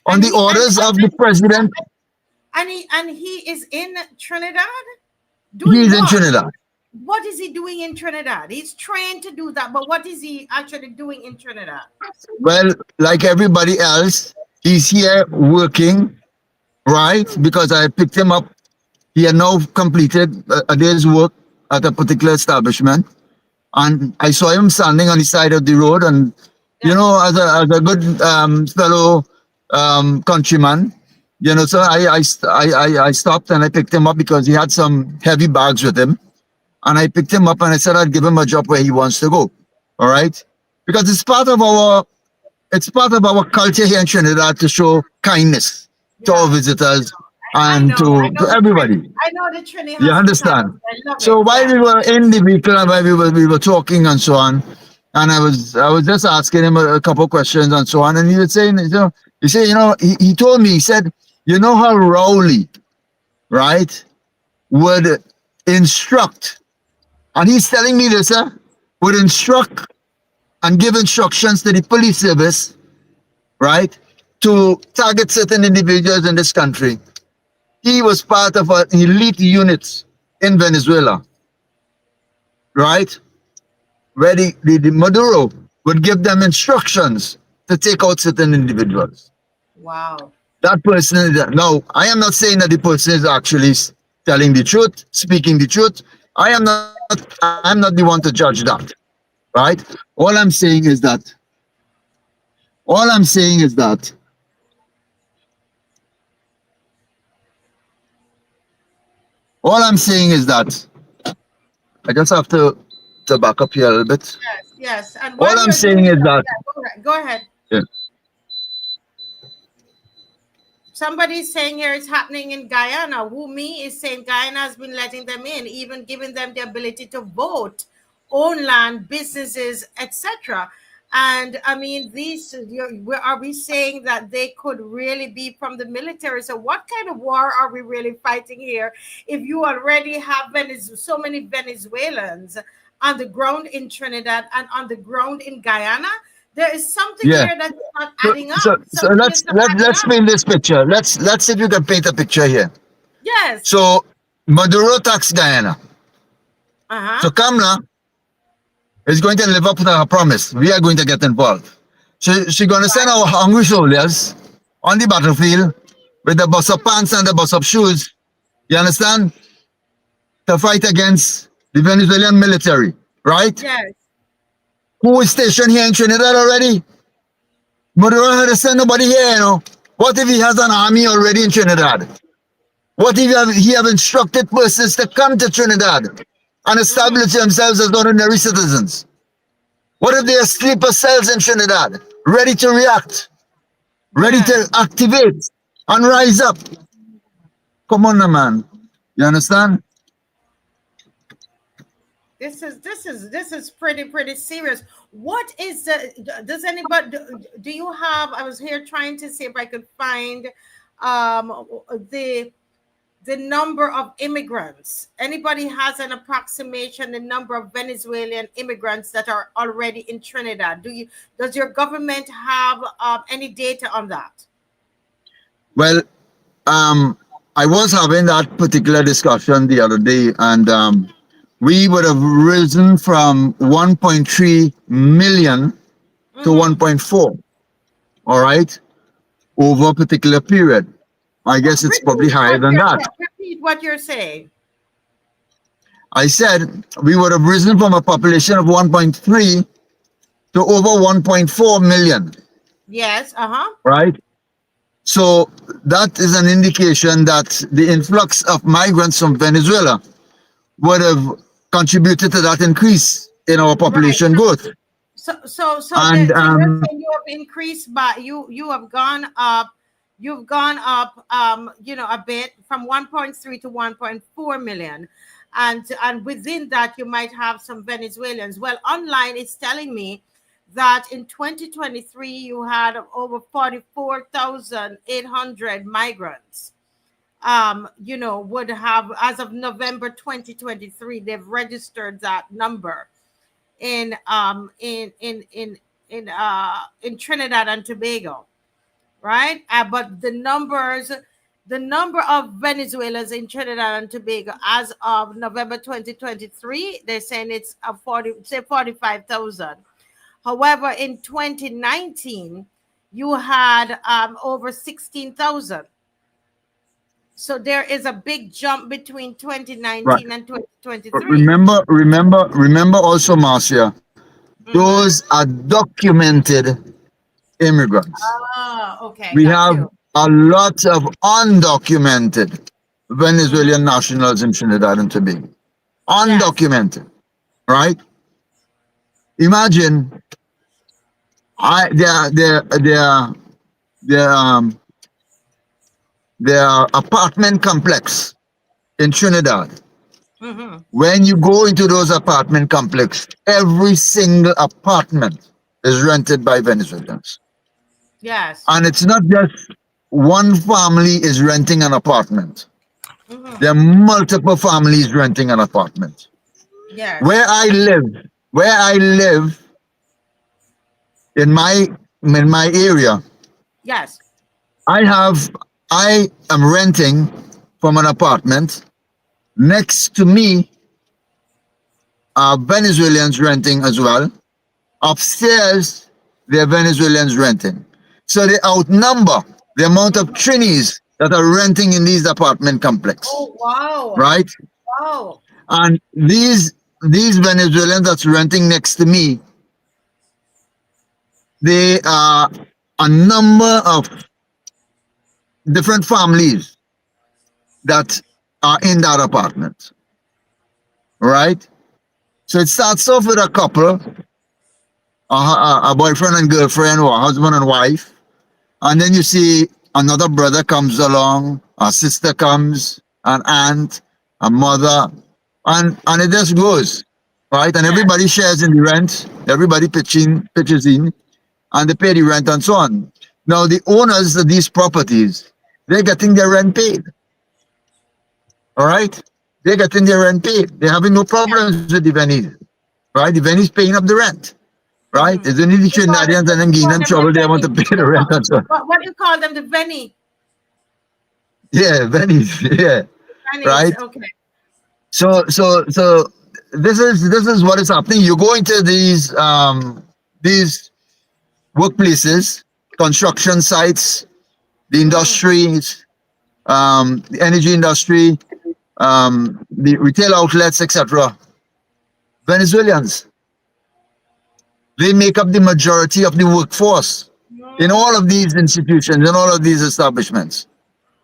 on And the he orders of the president. and he is in Trinidad He doing is in what? Trinidad. What is he doing in Trinidad? He's trained to do that, but what is he actually doing in Trinidad? Well, like everybody else, he's here working, right? Because I picked him up. He had now completed a day's work at a particular establishment. And I saw him standing on the side of the road. And, you know, as a good fellow countryman, you know, so I stopped and I picked him up because he had some heavy bags with him. And I picked him up and I said I'd give him a job where he wants to go. All right? Because it's part of our culture here in Trinidad to show kindness to our visitors and to everybody. I know the Trinity You hospitality. understand? I love So it. while Yeah. we were in the vehicle and while we were talking and so on, and I was just asking him a couple of questions and so on, and he was saying, he told me, he said, you know how Rowley, right, would instruct, and he's telling me this, would instruct and give instructions to the police service, right, to target certain individuals in this country. He was part of an elite unit in Venezuela, right, where the Maduro would give them instructions to take out certain individuals. Wow. That person, now, I am not saying that the person is actually telling the truth, speaking the truth. I'm not the one to judge that, right? All I'm saying is that I just have to back up here a little bit. Yes. And All while I'm you're saying doing is that, that go ahead. yeah. Somebody's saying here it's happening in Guyana. Wumi is saying Guyana has been letting them in, even giving them the ability to vote, own land, businesses, etc. And I mean, are we saying that they could really be from the military? So what kind of war are we really fighting here if you already have so many Venezuelans on the ground in Trinidad and on the ground in Guyana? There is something Yeah. here that's not adding up. So Something is not adding let's up. paint this picture. Let's see if you can paint a picture here. Yes. So Maduro taxed Guyana. So Kamla is going to live up to her promise. We are going to get involved. So she's going to send our hungry soldiers on the battlefield with the bus up pants and the bus up shoes. You understand? To fight against the Venezuelan military, right? Yes. Who is stationed here in Trinidad already? Maduro had to send nobody here, you know. What if he has an army already in Trinidad? What if he have instructed persons to come to Trinidad and establish themselves as ordinary citizens? What if they are sleeper cells in Trinidad, ready to react, ready to activate and rise up? Come on, now, man. You understand? This is pretty serious. What is the? Does anybody? Do you have? I was here trying to see if I could find the number of immigrants. Anybody has an approximation the number of Venezuelan immigrants that are already in Trinidad? Does your government have any data on that? Well, I was having that particular discussion the other day, and we would have risen from 1.3 million to 1.4. All right, over a particular period. I guess it's probably higher than that. Repeat what you're saying. I said we would have risen from a population of 1.3 to over 1.4 million. Yes, Right? So that is an indication that the influx of migrants from Venezuela would have contributed to that increase in our population growth. So And, you're saying you have increased by you have gone up. You've gone up, a bit from 1.3 to 1.4 million. And within that, you might have some Venezuelans. Well, online it's telling me that in 2023, you had over 44,800 migrants. Would have, as of November 2023, they've registered that number in Trinidad and Tobago. Right, but the number of Venezuelans in Trinidad and Tobago as of November 2023, they're saying it's 45,000. However, in 2019, you had over 16,000. So there is a big jump between 2019 and 2023. Remember also, Marcia, those are documented immigrants. Okay. We have a lot of undocumented Venezuelan nationals in Trinidad and Tobago. Undocumented, right? Imagine, their apartment complex in Trinidad. When you go into those apartment complex, every single apartment is rented by Venezuelans. Yes. And it's not just one family is renting an apartment. There are multiple families renting an apartment. Yes. Where I live in my area, yes, I am renting from an apartment. Next to me are Venezuelans renting as well. Upstairs, there are Venezuelans renting. So they outnumber the amount of Trinis that are renting in these apartment complexes. Oh, wow. Right? Wow. And these Venezuelans that's renting next to me, they are a number of different families that are in that apartment. Right? So it starts off with a couple, a boyfriend and girlfriend, or a husband and wife. And then you see another brother comes along, a sister comes, an aunt, a mother, and it just goes, right? And everybody shares in the rent, everybody pitches in, and they pay the rent and so on. Now, the owners of these properties, they're getting their rent paid. All right? They're getting their rent paid. They're having no problems with the Venice, right? The Venice paying up the rent. Right? It's only the Trinidadians and then Guinean trouble they want to pay the rent and so on. What do you call them? The Veni? Yeah, Venice. Yeah. Venice, right? Okay. So this is what is happening. You go into these workplaces, construction sites, the industries, the energy industry, the retail outlets, etc. Venezuelans. They make up the majority of the workforce in all of these institutions, in all of these establishments,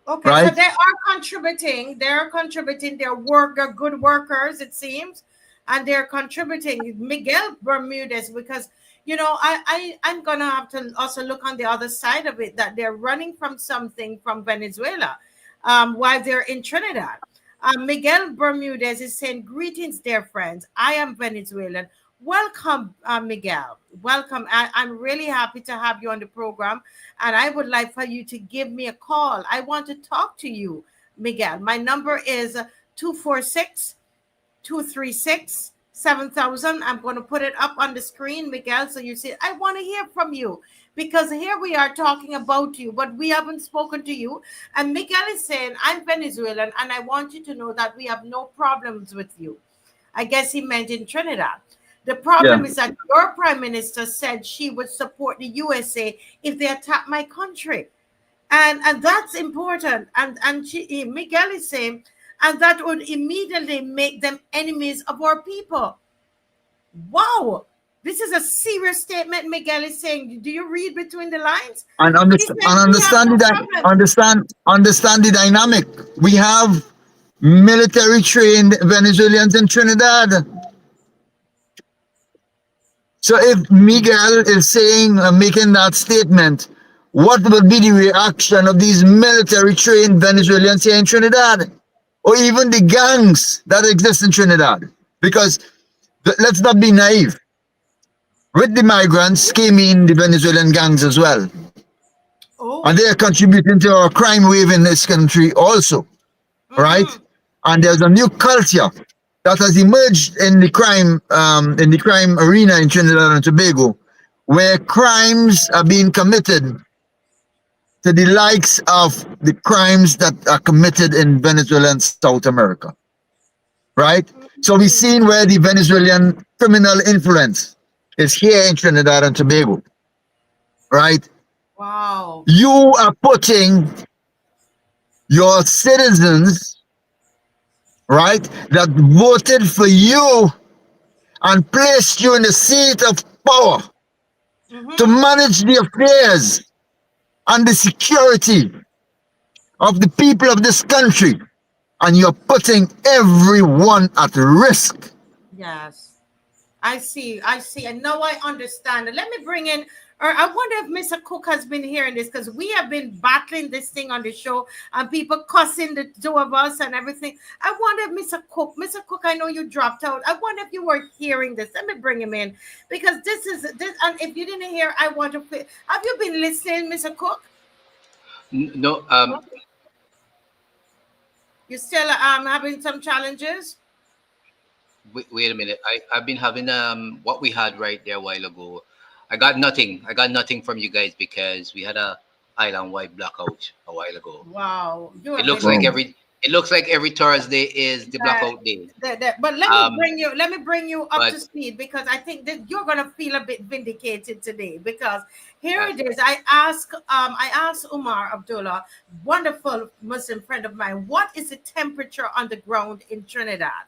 Okay, so right? they are contributing. They're contributing. They're good workers, it seems, and they're contributing. Miguel Bermudez, because I'm gonna have to also look on the other side of it, that they're running from something from Venezuela, while they're in Trinidad. Miguel Bermudez is saying, "Greetings, dear friends. I am Venezuelan. Welcome, Miguel. Welcome. I'm really happy to have you on the program, and I would like for you to give me a call. I want to talk to you, Miguel. My number is 246-236-7000. I'm going to put it up on the screen, Miguel, so you see. I want to hear from you, because here we are talking about you, but we haven't spoken to you. And Miguel is saying, I'm Venezuelan, and I want you to know that we have no problems with you. I guess he meant in Trinidad. The Yeah. problem is that your prime minister said she would support the USA if they attack my country. And that's important. And Miguel is saying, and that would immediately make them enemies of our people. Wow. This is a serious statement Miguel is saying. Do you read between the lines? And He understand, said we have no problem. understand the dynamic. We have military trained Venezuelans in Trinidad. So if Miguel is saying, making that statement, what will be the reaction of these military trained Venezuelans here in Trinidad? Or even the gangs that exist in Trinidad? Because let's not be naive. With the migrants came in the Venezuelan gangs as well. Oh. And they are contributing to our crime wave in this country also, right? And there's a new culture that has emerged in the crime arena in Trinidad and Tobago, where crimes are being committed to the likes of the crimes that are committed in Venezuela and South America, right? So we've seen where the Venezuelan criminal influence is here in Trinidad and Tobago, right? Wow. You are putting your citizens, right, that voted for you and placed you in the seat of power to manage the affairs and the security of the people of this country, and you're putting everyone at risk. Yes. I see. And now I understand. Let me bring in, or I wonder if Mr. Cook has been hearing this, because we have been battling this thing on the show and people cussing the two of us and everything. I wonder if Mr. Cook, I know you dropped out. I wonder if you were hearing this. Let me bring him in, because this, and if you didn't hear, I want to, have you been listening, Mr. Cook? No, You still having some challenges? wait a minute. I've been having what we had right there a while ago. I got nothing. I got nothing from you guys because we had a island-wide blackout a while ago. Wow. You It have looks been like every Thursday is the blackout day. but let me bring you up to But speed, because I think that you're gonna feel a bit vindicated today, because here uh, it is. I asked Umar Abdullah, wonderful Muslim friend of mine, what is the temperature on the ground in Trinidad?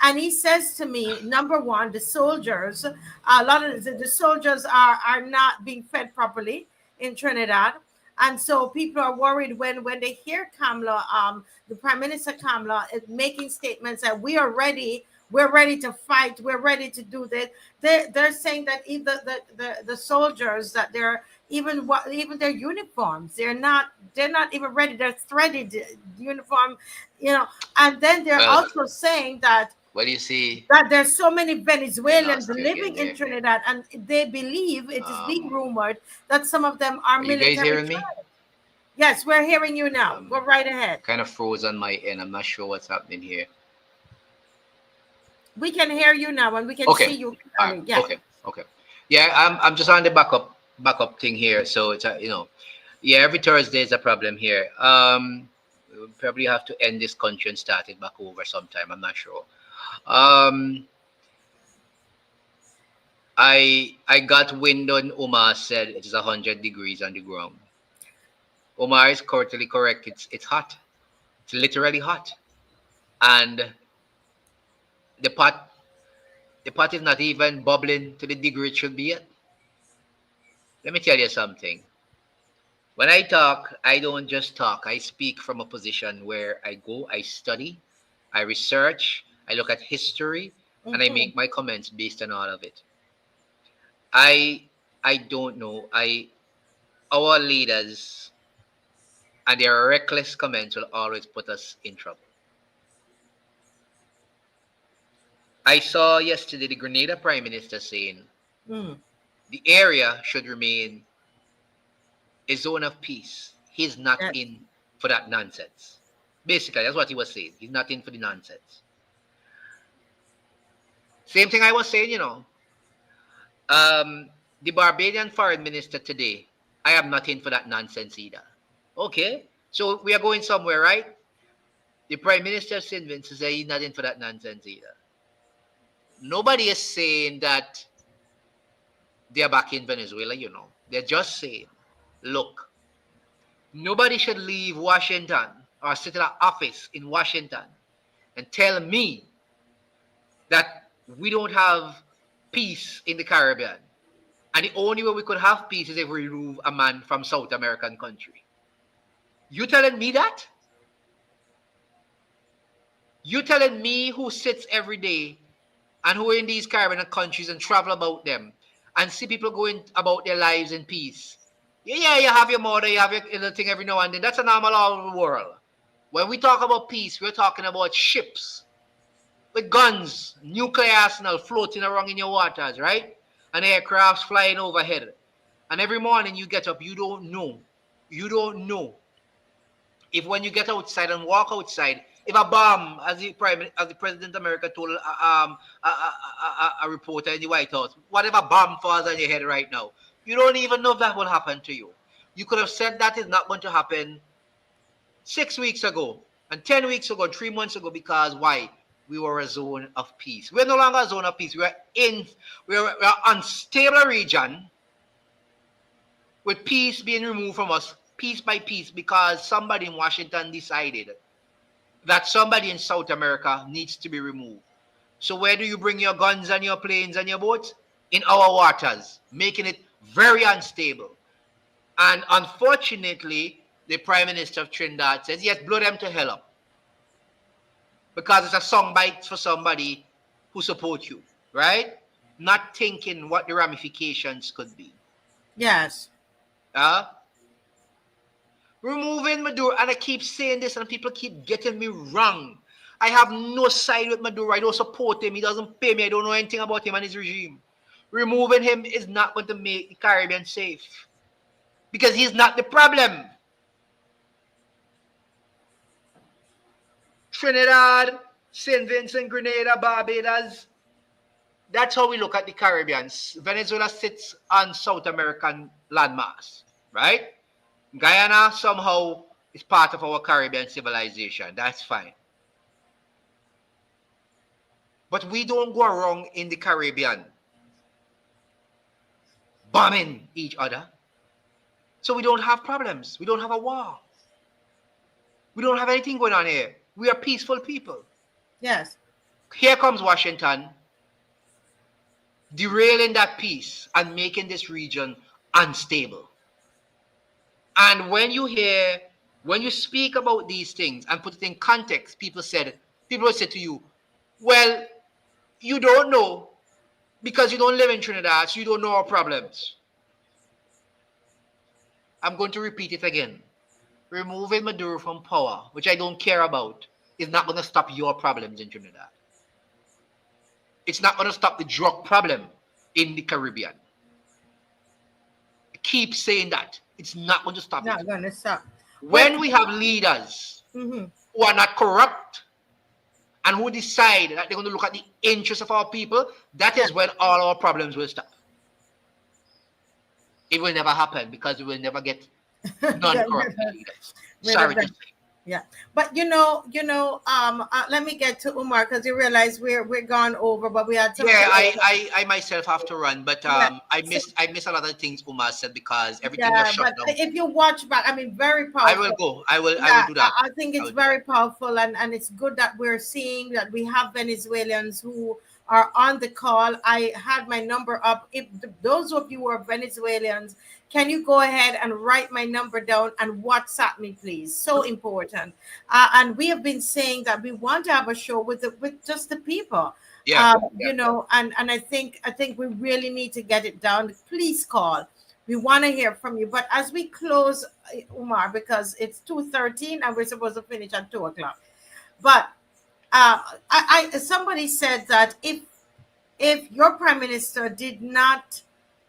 And he says to me, number one, the soldiers, a lot of the soldiers are not being fed properly in Trinidad. And so people are worried when they hear Kamala, the Prime Minister Kamala, is making statements that we're ready to fight, we're ready to do this. They're saying that even the soldiers, that they're even their uniforms, they're not even ready. They're threaded uniform, and then they're well, also saying that you see, there's so many I Venezuelans lost you again living in there. Trinidad, and they believe, it is being Um, rumored, that some of them are are you guys military hearing me? tribes. Yes, we're hearing you now. Go Um, right ahead. kind of froze on my end. I'm not sure what's happening here. We can hear you now, and we can Okay. see you All right. clearly. Yes. Okay. Yeah, I'm just on the backup thing here. So it's yeah, every Thursday is a problem here. We'll probably have to end this country and start it back over sometime. I'm not sure. Um, I got wind on Omar said it is 100 degrees on the ground. Omar is totally correct. It's hot. It's literally hot, and the pot the pot is not even bubbling to the degree it should be at. Let me tell you something. When I talk, I don't just talk. I speak from a position where I go, I study, I research, I look at history, and I Mm-hmm. make my comments based on all of it. I I don't know. Our leaders and their reckless comments will always put us in trouble. I saw yesterday the Grenada Prime Minister saying Mm. the area should remain a zone of peace. He's not Yes. in for that nonsense. Basically, that's what he was saying. He's not in for the nonsense. Same thing I was saying, the Barbadian foreign minister today, I am not in for that nonsense either. Okay, so we are going somewhere, right? The Prime Minister of St. Vincent said he's not in for that nonsense either. Nobody is saying that they're back in Venezuela. They're just saying, look, nobody should leave Washington or sit in an office in Washington and tell me that we don't have peace in the Caribbean. And the only way we could have peace is if we remove a man from South American country. You telling me that? You telling me who sits every day and who are in these Caribbean countries and travel about them and see people going about their lives in peace. Yeah, you have your mother, you have your little thing every now and then. That's a normal all over the world. When we talk about peace, we're talking about ships with guns, nuclear arsenal floating around in your waters, right? And aircrafts flying overhead. And every morning you get up, you don't know. You don't know if when you get outside and walk outside, if a bomb, as the President of America told a reporter in the White House, whatever bomb falls on your head right now, you don't even know if that will happen to you. You could have said that is not going to happen 6 weeks ago, and 10 weeks ago, 3 months ago, because why? We were a zone of peace. We're no longer a zone of peace. We're an unstable region with peace being removed from us piece by piece because somebody in Washington decided that somebody in South America needs to be removed. So where do you bring your guns and your planes and your boats? In our waters, making it very unstable. And unfortunately, the Prime Minister of Trinidad says, yes, blow them to hell up. Because it's a soundbite for somebody who supports you, right? Not thinking what the ramifications could be. Yes. Removing Maduro, and I keep saying this, and people keep getting me wrong. I have no side with Maduro. I don't support him. He doesn't pay me. I don't know anything about him and his regime. Removing him is not going to make the Caribbean safe because he's not the problem. Trinidad, St. Vincent, Grenada, Barbados. That's how we look at the Caribbean. Venezuela sits on South American landmass, right? Guyana somehow is part of our Caribbean civilization. That's fine. But we don't go around in the Caribbean bombing each other. So we don't have problems. We don't have a war. We don't have anything going on here. We are peaceful people. Yes. Here comes Washington derailing that peace and making this region unstable. And when you speak about these things and put it in context, people will say to you, well, you don't know because you don't live in Trinidad, so you don't know our problems. I'm going to repeat it again. Removing Maduro from power, which I don't care about, is not going to stop your problems in Trinidad. It's not going to stop the drug problem in the Caribbean. I keep saying that. It's not going to stop it. Not going to stop. When we have leaders Mm-hmm. who are not corrupt and who decide that they're going to look at the interests of our people, that is when all our problems will stop. It will never happen because we will never get non-corrupt leaders. Sorry to say. Yeah, but let me get to Umar because you realize we're gone over, but we had some. Yeah, I myself have to run, but Yeah. I missed a lot of things Umar said because everything was shut but down. if you watch back, I mean, very powerful. I will go. I will do that. I think it's very powerful, and it's good that we're seeing that we have Venezuelans who are on the call. I had my number up. If those of you who are Venezuelans, can you go ahead and write my number down and WhatsApp me, please? So important. And we have been saying that we want to have a show with just the people. Yeah. You know, and I think we really need to get it down. Please call. We want to hear from you. But as we close, Umar, because it's 2:13 and we're supposed to finish at 2 o'clock. But somebody said that if your prime minister did not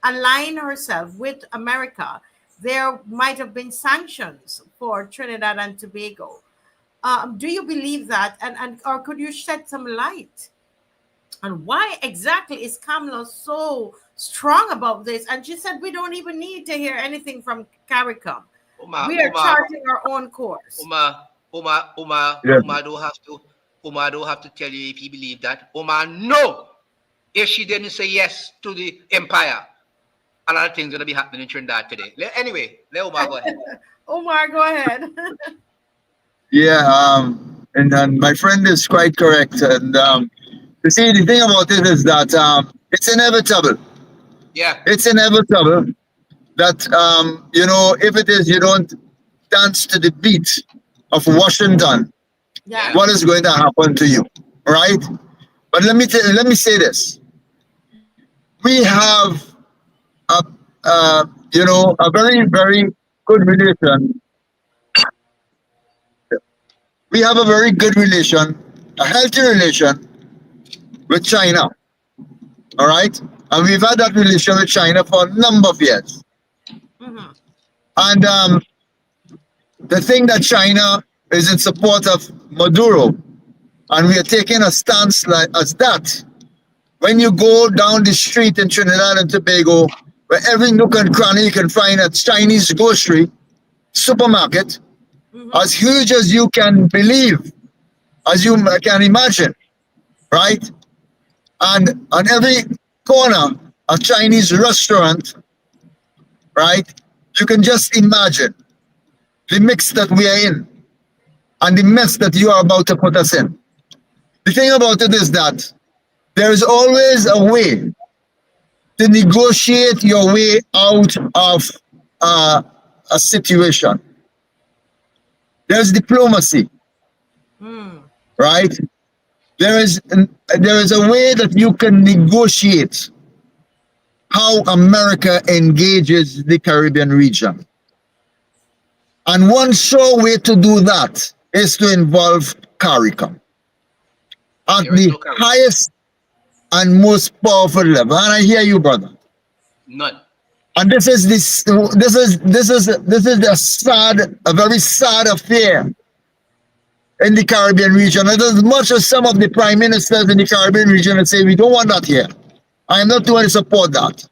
align herself with America, there might have been sanctions for Trinidad and Tobago. Do you believe that? And or could you shed some light? And why exactly is Kamala so strong about this? And she said we don't even need to hear anything from CARICOM. We are charting our own course. Yeah. Umar don't have to tell you if he believe that. Umar no. If she didn't say yes to the empire, a lot of things gonna be happening in Trinidad today. Anyway, let Umar go ahead. Umar, go ahead. Yeah, and my friend is quite correct. And you see, the thing about it is that it's inevitable. Yeah. It's inevitable that if it is you don't dance to the beat of Washington, Yeah. what is going to happen to you, right? But let me say this: we have a very very good relation. We have a very good relation, a healthy relation with China. All right, and we've had that relation with China for a number of years. Mhm. And the thing that China is in support of Maduro, and we are taking a stance like as that. When you go down the street in Trinidad and Tobago, where every nook and cranny you can find a Chinese grocery supermarket, as huge as you can believe, as you can imagine, right? And on every corner, a Chinese restaurant, right? You can just imagine the mix that we are in and the mess that you are about to put us in. The thing about it is that there is always a way to negotiate your way out of a situation. There's diplomacy, right? There is a way that you can negotiate how America engages the Caribbean region. And one sure way to do that is to involve CARICOM at the highest and most powerful level. And I hear you, brother. None. And this is a very sad affair in the Caribbean region. And as much as some of the prime ministers in the Caribbean region say we don't want that here, I am not going to support that.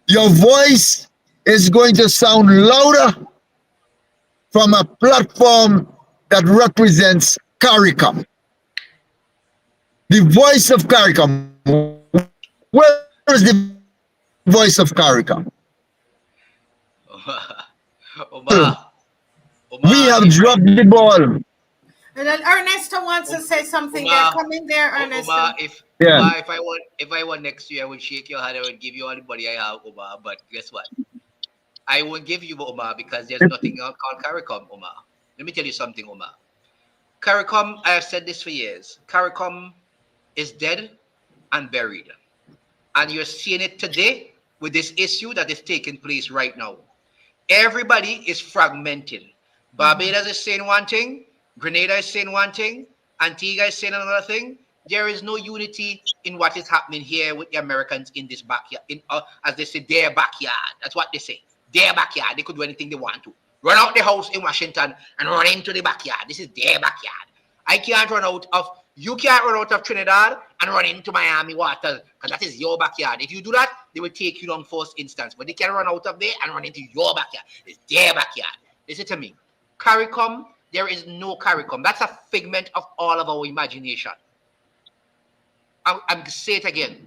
Your voice is going to sound louder from a platform that represents CARICOM. The voice of CARICOM. Where is the voice of CARICOM? We have dropped the ball. And then Ernesto wants to say something. They're coming there, Ernesto. If I won next year, I would shake your hand. I would give you all the money I have, Omar. But guess what? I won't give you Omar because there's nothing called CARICOM, Omar. Let me tell you something, Omar. CARICOM, I have said this for years. CARICOM is dead and buried. And you're seeing it today with this issue that is taking place right now. Everybody is fragmented. Barbados is saying one thing, Grenada is saying one thing, Antigua is saying another thing. There is no unity in what is happening here with the Americans in this backyard. As they say, their backyard. That's what they say. Their backyard. They could do anything they want to. Run out the house in Washington and run into the backyard. This is their backyard. You can't run out of Trinidad and run into Miami waters because that is your backyard. If you do that, they will take you on first instance. But they can run out of there and run into your backyard. It's their backyard. Listen to me. CARICOM, there is no CARICOM. That's a figment of all of our imagination. I'm say it again.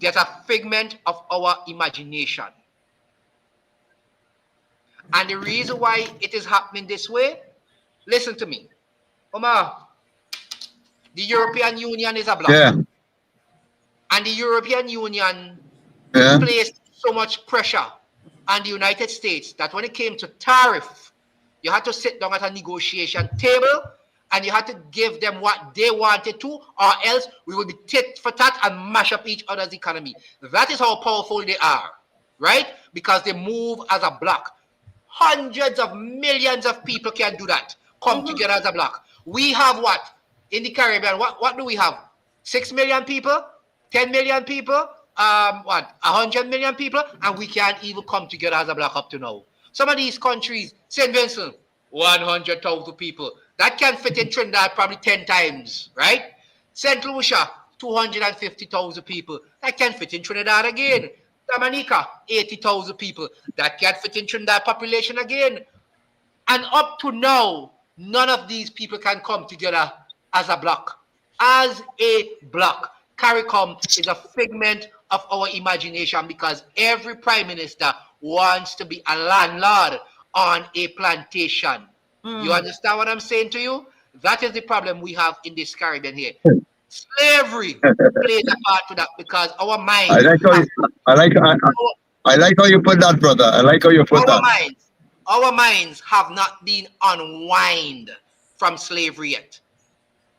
There's a figment of our imagination. And the reason why it is happening this way, listen to me. Omar, the European Union is a block. Yeah. And the European Union Yeah. placed so much pressure on the United States that when it came to tariff, you had to sit down at a negotiation table and you had to give them what they wanted to, or else we would be tit for tat and mash up each other's economy. That is how powerful they are, right? Because they move as a bloc. Hundreds of millions of people can do that, come together as a bloc. We have what? In the Caribbean, what do we have? 6 million people? 10 million people? 100 million people? And we can't even come together as a bloc up to now. Some of these countries, St. Vincent, 100,000 people. That can fit in Trinidad probably 10 times, right? St. Lucia, 250,000 people. That can fit in Trinidad again. Dominica, 80,000 people. That can fit in Trinidad population again. And up to now, none of these people can come together as a bloc. As a bloc. CARICOM is a figment of our imagination because every prime minister wants to be a landlord on a plantation. You understand what I'm saying to you? That is the problem we have in this Caribbean here. Slavery plays a part to that because our minds. I like how you put that, brother. I like how you put that. Our minds have not been unwind from slavery yet.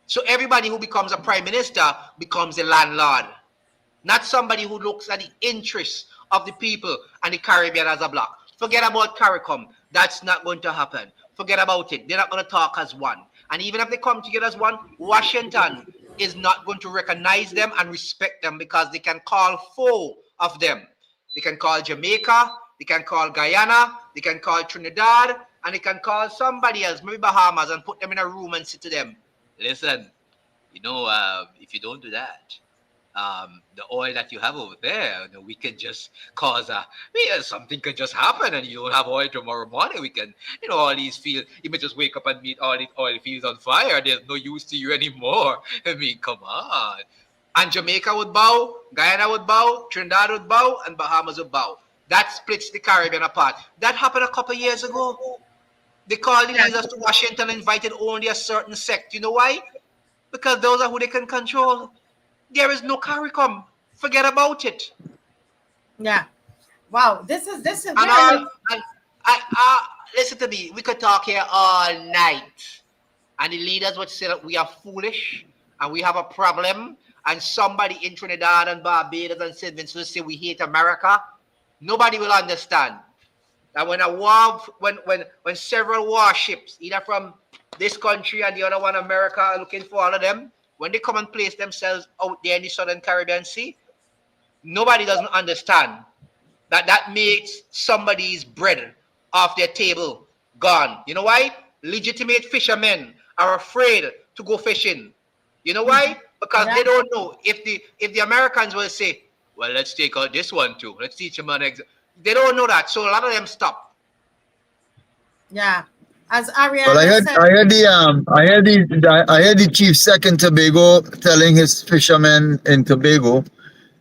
So everybody who becomes a prime minister becomes a landlord, not somebody who looks at the interests of the people and the Caribbean as a bloc. Forget about CARICOM. That's not going to happen. Forget about it. They're not going to talk as one. And even if they come together as one, Washington is not going to recognize them and respect them because they can call 4 of them. They can call Jamaica, they can call Guyana, they can call Trinidad, and they can call somebody else, maybe Bahamas, and put them in a room and say to them, listen, if you don't do that, the oil that you have over there, we can just cause something could just happen and you don't have oil tomorrow morning. We can, all these fields, you may just wake up and meet all these oil fields on fire. There's no use to you anymore. I mean, come on. And Jamaica would bow, Guyana would bow, Trinidad would bow, and Bahamas would bow. That splits the Caribbean apart. That happened a couple of years ago. They called the leaders to Washington and invited only a certain sect. You know why? Because those are who they can control. There is no CARICOM. Forget about it. Yeah. Wow. This is listen to me. We could talk here all night, and the leaders would say that we are foolish and we have a problem. And somebody in Trinidad and Barbados and St. Vincent will say we hate America. Nobody will understand that when when several warships, either from this country and the other one, America, are looking for all of them, when they come and place themselves out there in the Southern Caribbean Sea, nobody doesn't understand that makes somebody's bread off their table gone. You know why? Legitimate fishermen are afraid to go fishing. You know why? Because they don't know if the Americans will say, well, let's take out this one too. Let's teach them an example. They don't know that, so a lot of them stop. Yeah. As Ariana But said, I heard the chief sec in Tobago telling his fishermen in Tobago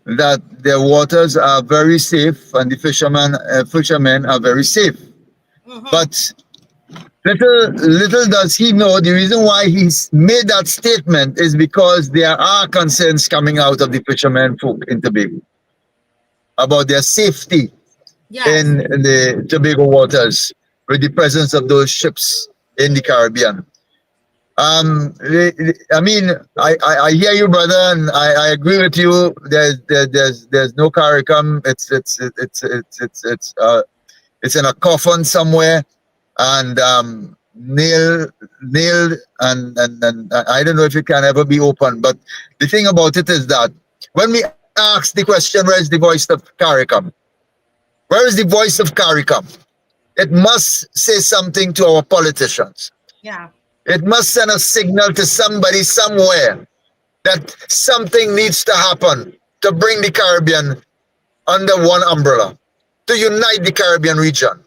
that their waters are very safe and the fishermen are very safe. But little does he know the reason why he's made that statement is because there are concerns coming out of the fishermen folk in Tobago about their safety in the Tobago waters with the presence of those ships in the Caribbean. I mean, I hear you, brother, and I agree with you. There's no CARICOM. It's in a coffin somewhere, and nailed, and I don't know if it can ever be opened. But the thing about it is that when we ask the question, where is the voice of CARICOM? Where is the voice of CARICOM? It must say something to our politicians. Yeah. It must send a signal to somebody somewhere that something needs to happen to bring the Caribbean under one umbrella, to unite the Caribbean region.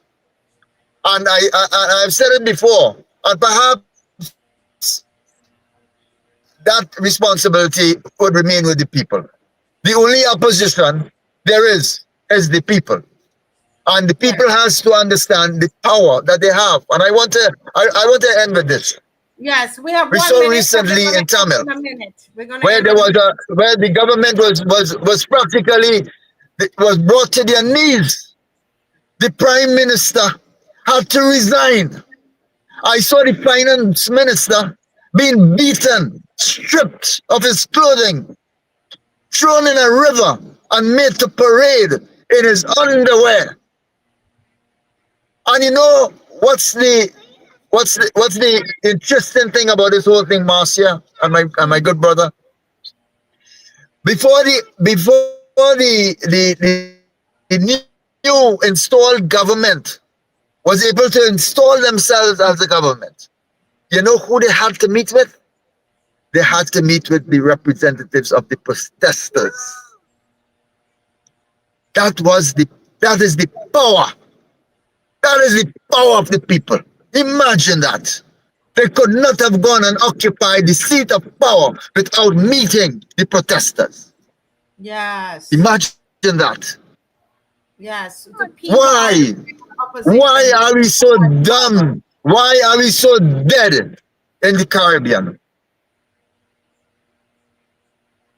And I've said it before, and perhaps that responsibility would remain with the people. The only opposition there is the people. And the people has to understand the power that they have. And I want to end with this. Yes, we have We 1 saw minute. So we're recently gonna in end Tamil, in a minute. We're gonna where end there in a was minute. where the government was practically was brought to their knees. The prime minister had to resign. I saw the finance minister being beaten, stripped of his clothing, thrown in a river, and made to parade in his underwear. And you know what's the interesting thing about this whole thing, Marcia and my good brother? Before the new installed government was able to install themselves as the government, you know who they had to meet with? They had to meet with the representatives of the protesters. That was the that is the power. That is the power of the people. Imagine that. They could not have gone and occupied the seat of power without meeting the protesters. Yes. Imagine that. Yes. The people are Why? in Why opposition. are we so dumb? Why are we so dead in the Caribbean?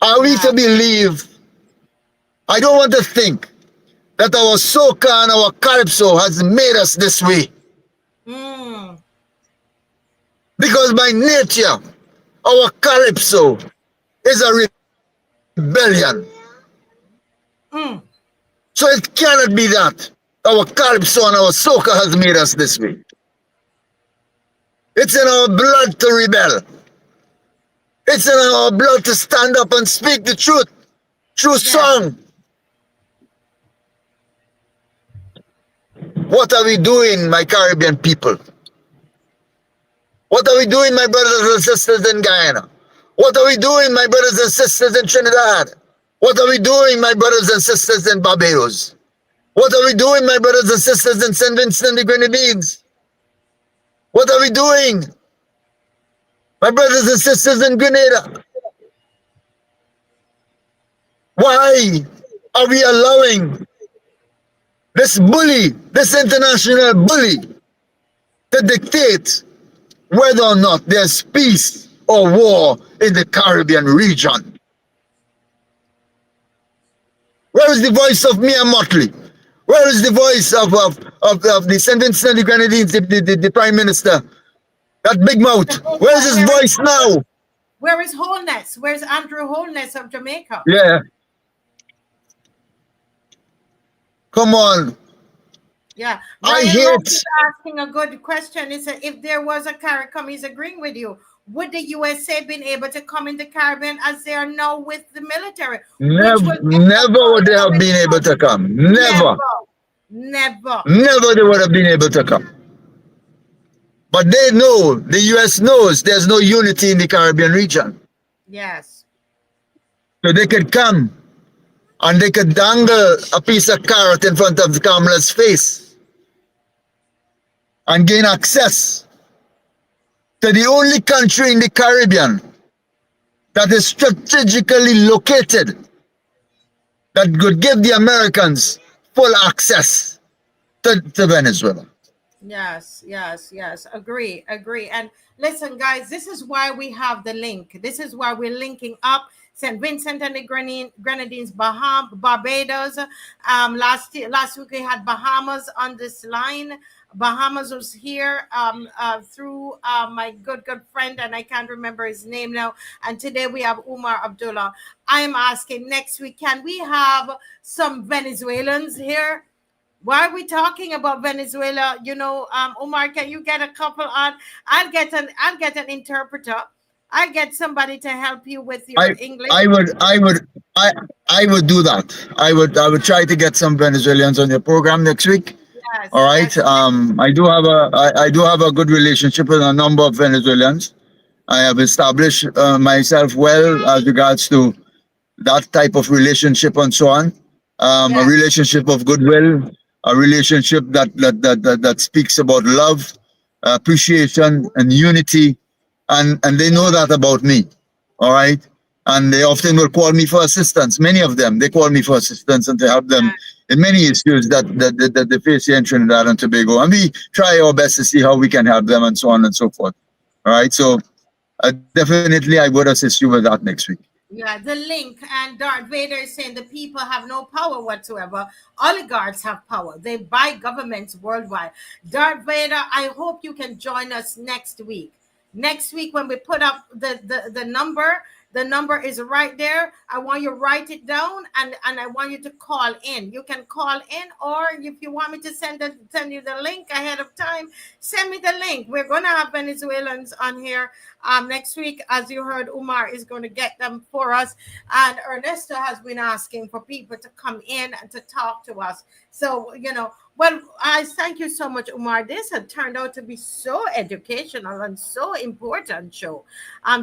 Are we to Yeah. believe? I don't want to think that our soca and our calypso has made us this way. Mm. Because by nature, our calypso is a rebellion. Mm. So it cannot be that our calypso and our soca has made us this way. It's in our blood to rebel. It's in our blood to stand up and speak the truth through song. What are we doing, my Caribbean people? What are we doing, my brothers and sisters in Guyana? What are we doing, my brothers and sisters in Trinidad? What are we doing, my brothers and sisters in Barbados? What are we doing, my brothers and sisters in St. Vincent and the Grenadines? What are we doing, my brothers and sisters in Grenada? Why are we allowing this bully, this international bully, to dictate whether or not there's peace or war in the Caribbean region? Where is the voice of Mia Motley? Where is the voice of the St. Vincent and the Grenadines, the Prime Minister? That big mouth. Where is his voice now? Where is Wholeness? Where's Andrew Wholeness of Jamaica? Yeah. Come on. Yeah. I Ryan Lopez hate. is asking a good question. He said, if there was a CARICOM, he's agreeing with you. Would the USA been able to come in the Caribbean as they are now with the military? Never would they have been able to come. Never. Never they would have been able to come. But they know, the US knows there's no unity in the Caribbean region. Yes. So they could come and they could dangle a piece of carrot in front of Kamala's face and gain access to the only country in the Caribbean that is strategically located that could give the Americans full access to Venezuela. Yes. Agree. And listen, guys, this is why we have the link. This is why we're linking up St. Vincent and the Grenadines, Barbados. Last week we had Bahamas on this line. Bahamas was here through my good friend, and I can't remember his name now. And today we have UMAR ABDULLAH. I am asking next week, can we have some Venezuelans here? Why are we talking about Venezuela? You know, Umar, can you get a couple on? I'll get an interpreter. I'll get somebody to help you with your English. I would do that. I would try to get some Venezuelans on your program next week. Yes, all right. yes. I do have a good relationship with a number of Venezuelans. I have established myself well as regards to that type of relationship and so on. A relationship of goodwill, a relationship that speaks about love, appreciation, and unity, and they know that about me. All right. And they often will call me for assistance. Many of them, they call me for assistance and to help them in many issues that they face here in Trinidad and Tobago. And we try our best to see how we can help them and so on and so forth. All right. So definitely, I would assist you with that next week. Yeah, the link, and Darth Vader is saying the people have no power whatsoever. Oligarchs have power. They buy governments worldwide. Darth Vader, I hope you can join us next week. Next week when we put up the number is right there. I want you to write it down, and I want you to call in. You can call in, or if you want me to send you the link ahead of time, send me the link. We're gonna have Venezuelans on here next week. As you heard, Umar is going to get them for us, and Ernesto has been asking for people to come in and to talk to us. So, well, I thank you so much, Umar. This had turned out to be so educational and so important show.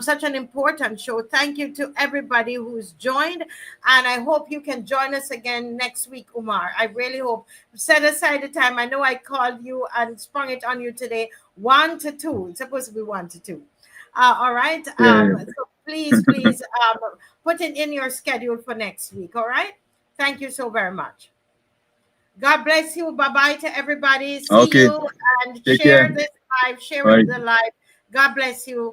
Such an important show. Thank you to everybody who's joined, and I hope you can join us again next week, Umar. I really hope. Set aside the time. I know I called you and sprung it on you today. 1 to 2. It's supposed to be 1 to 2. All right. Yeah. So please put it in your schedule for next week. All right. Thank you so very much. God bless you. Bye bye to everybody. See Okay. you, and Take care. share this live. Share Bye. the live. God bless you.